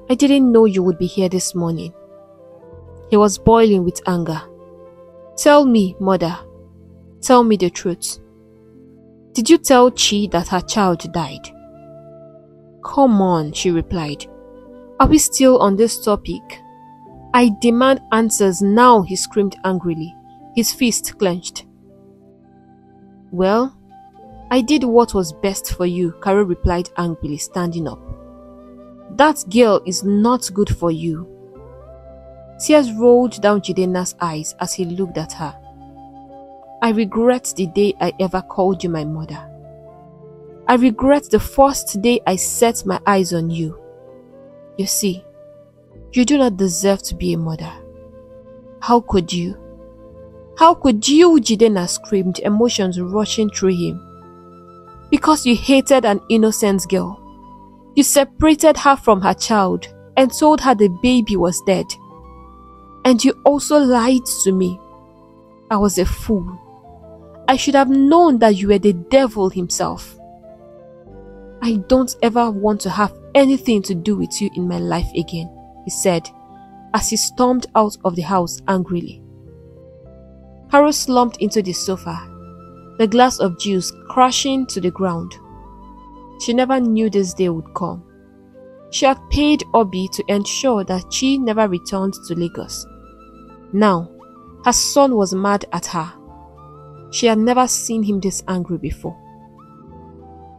S1: I didn't know you would be here this morning." He was boiling with anger. "Tell me, mother, tell me the truth. Did you tell Chi that her child died?" "Come on," she replied. "Are we still on this topic? I demand answers now," he screamed angrily, his fist clenched. "Well, I did what was best for you," Carol replied angrily, standing up. "That girl is not good for you." Tears rolled down Jidenna's eyes as he looked at her. "I regret the day I ever called you my mother. I regret the first day I set my eyes on you. You see, you do not deserve to be a mother. How could you? How could you?" Jidenna screamed, emotions rushing through him. "Because you hated an innocent girl. You separated her from her child and told her the baby was dead. And you also lied to me. I was a fool. I should have known that you were the devil himself. I don't ever want to have anything to do with you in my life again," he said as he stormed out of the house angrily. Carol slumped into the sofa, the glass of juice crashing to the ground. She never knew this day would come. She had paid Obi to ensure that Chi never returned to Lagos. Now, her son was mad at her. She had never seen him this angry before.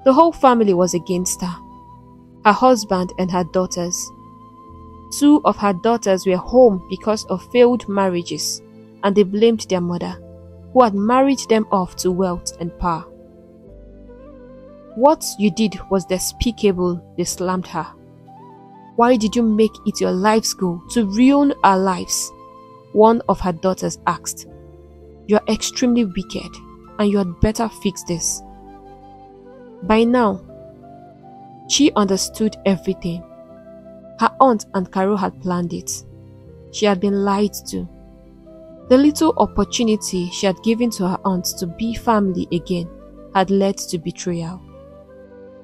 S1: The whole family was against her. Her husband and her daughters. 2 of her daughters were home because of failed marriages, and they blamed their mother, who had married them off to wealth and power. "What you did was despicable," they slammed her. "Why did you make it your life's goal to ruin our lives?" one of her daughters asked. "You are extremely wicked, and you had better fix this." By now, she understood everything. Her aunt and Carol had planned it. She had been lied to. The little opportunity she had given to her aunt to be family again had led to betrayal.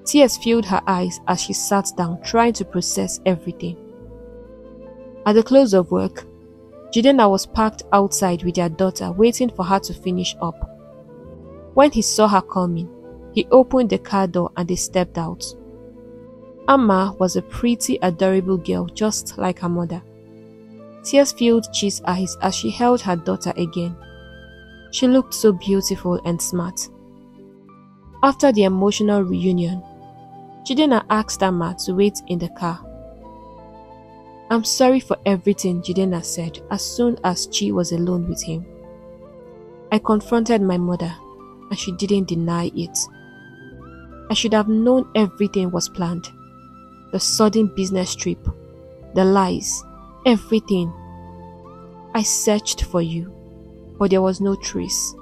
S1: Tears filled her eyes as she sat down trying to process everything. At the close of work, Jidenna was parked outside with their daughter waiting for her to finish up. When he saw her coming, he opened the car door and they stepped out. Amma was a pretty, adorable girl just like her mother. Tears filled Chi's eyes as she held her daughter again. She looked so beautiful and smart. After the emotional reunion, Jidenna asked Amma to wait in the car. "I'm sorry for everything," Jidenna said as soon as Chi was alone with him. "I confronted my mother and she didn't deny it. I should have known everything was planned. The sudden business trip, the lies, everything. I searched for you, but there was no trace.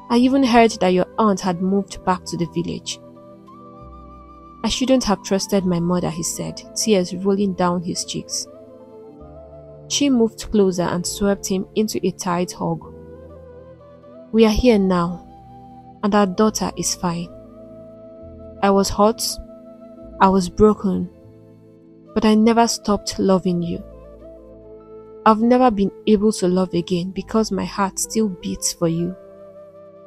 S1: I even heard that your aunt had moved back to the village. I shouldn't have trusted my mother," he said, tears rolling down his cheeks. She moved closer and swept him into a tight hug. "We are here now, and our daughter is fine. I was hurt, I was broken, but I never stopped loving you. I've never been able to love again because my heart still beats for you.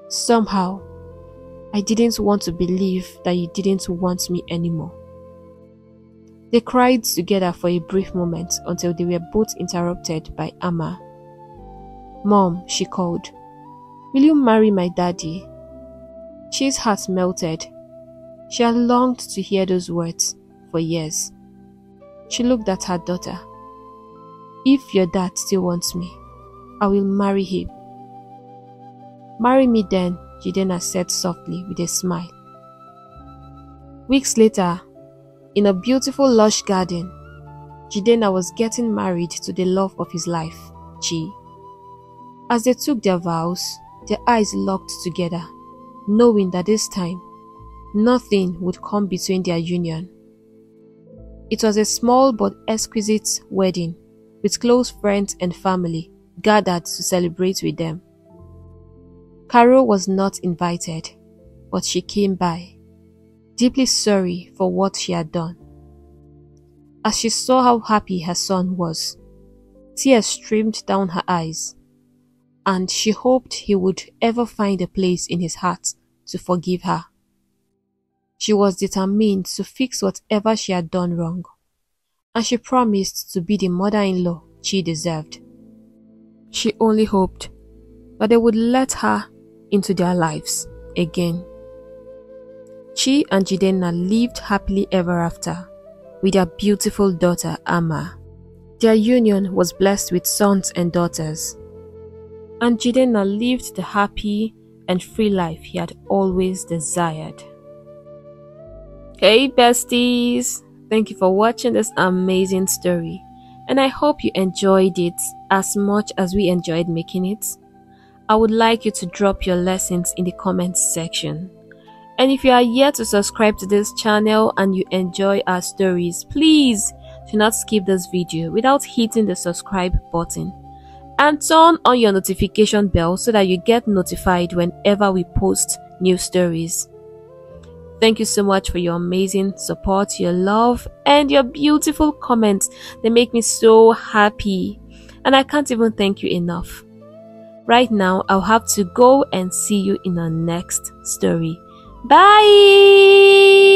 S1: Somehow, I didn't want to believe that you didn't want me anymore." They cried together for a brief moment until they were both interrupted by Amma. "Mom," she called, "will you marry my daddy?" Chi's heart melted. She had longed to hear those words for years. She looked at her daughter. "If your dad still wants me, I will marry him." "Marry me then," Jidenna said softly with a smile. Weeks later, in a beautiful lush garden, Jidenna was getting married to the love of his life, Chi. As they took their vows, their eyes locked together, knowing that this time, nothing would come between their union. It was a small but exquisite wedding, with close friends and family gathered to celebrate with them. Carol was not invited, but she came by, deeply sorry for what she had done. As she saw how happy her son was, tears streamed down her eyes, and she hoped he would ever find a place in his heart to forgive her. She was determined to fix whatever she had done wrong, and she promised to be the mother-in-law she deserved. She only hoped that they would let her into their lives again. Chi and Jidenna lived happily ever after with their beautiful daughter Amma. Their union was blessed with sons and daughters, and Jidenna lived the happy and free life he had always desired. Hey besties! Thank you for watching this amazing story, and I hope you enjoyed it as much as we enjoyed making it. I would like you to drop your lessons in the comments section. And if you are yet to subscribe to this channel and you enjoy our stories, please do not skip this video without hitting the subscribe button. And turn on your notification bell so that you get notified whenever we post new stories. Thank you so much for your amazing support, your love, and your beautiful comments. They make me so happy, and I can't even thank you enough. Right now, I'll have to go and see you in our next story. Bye!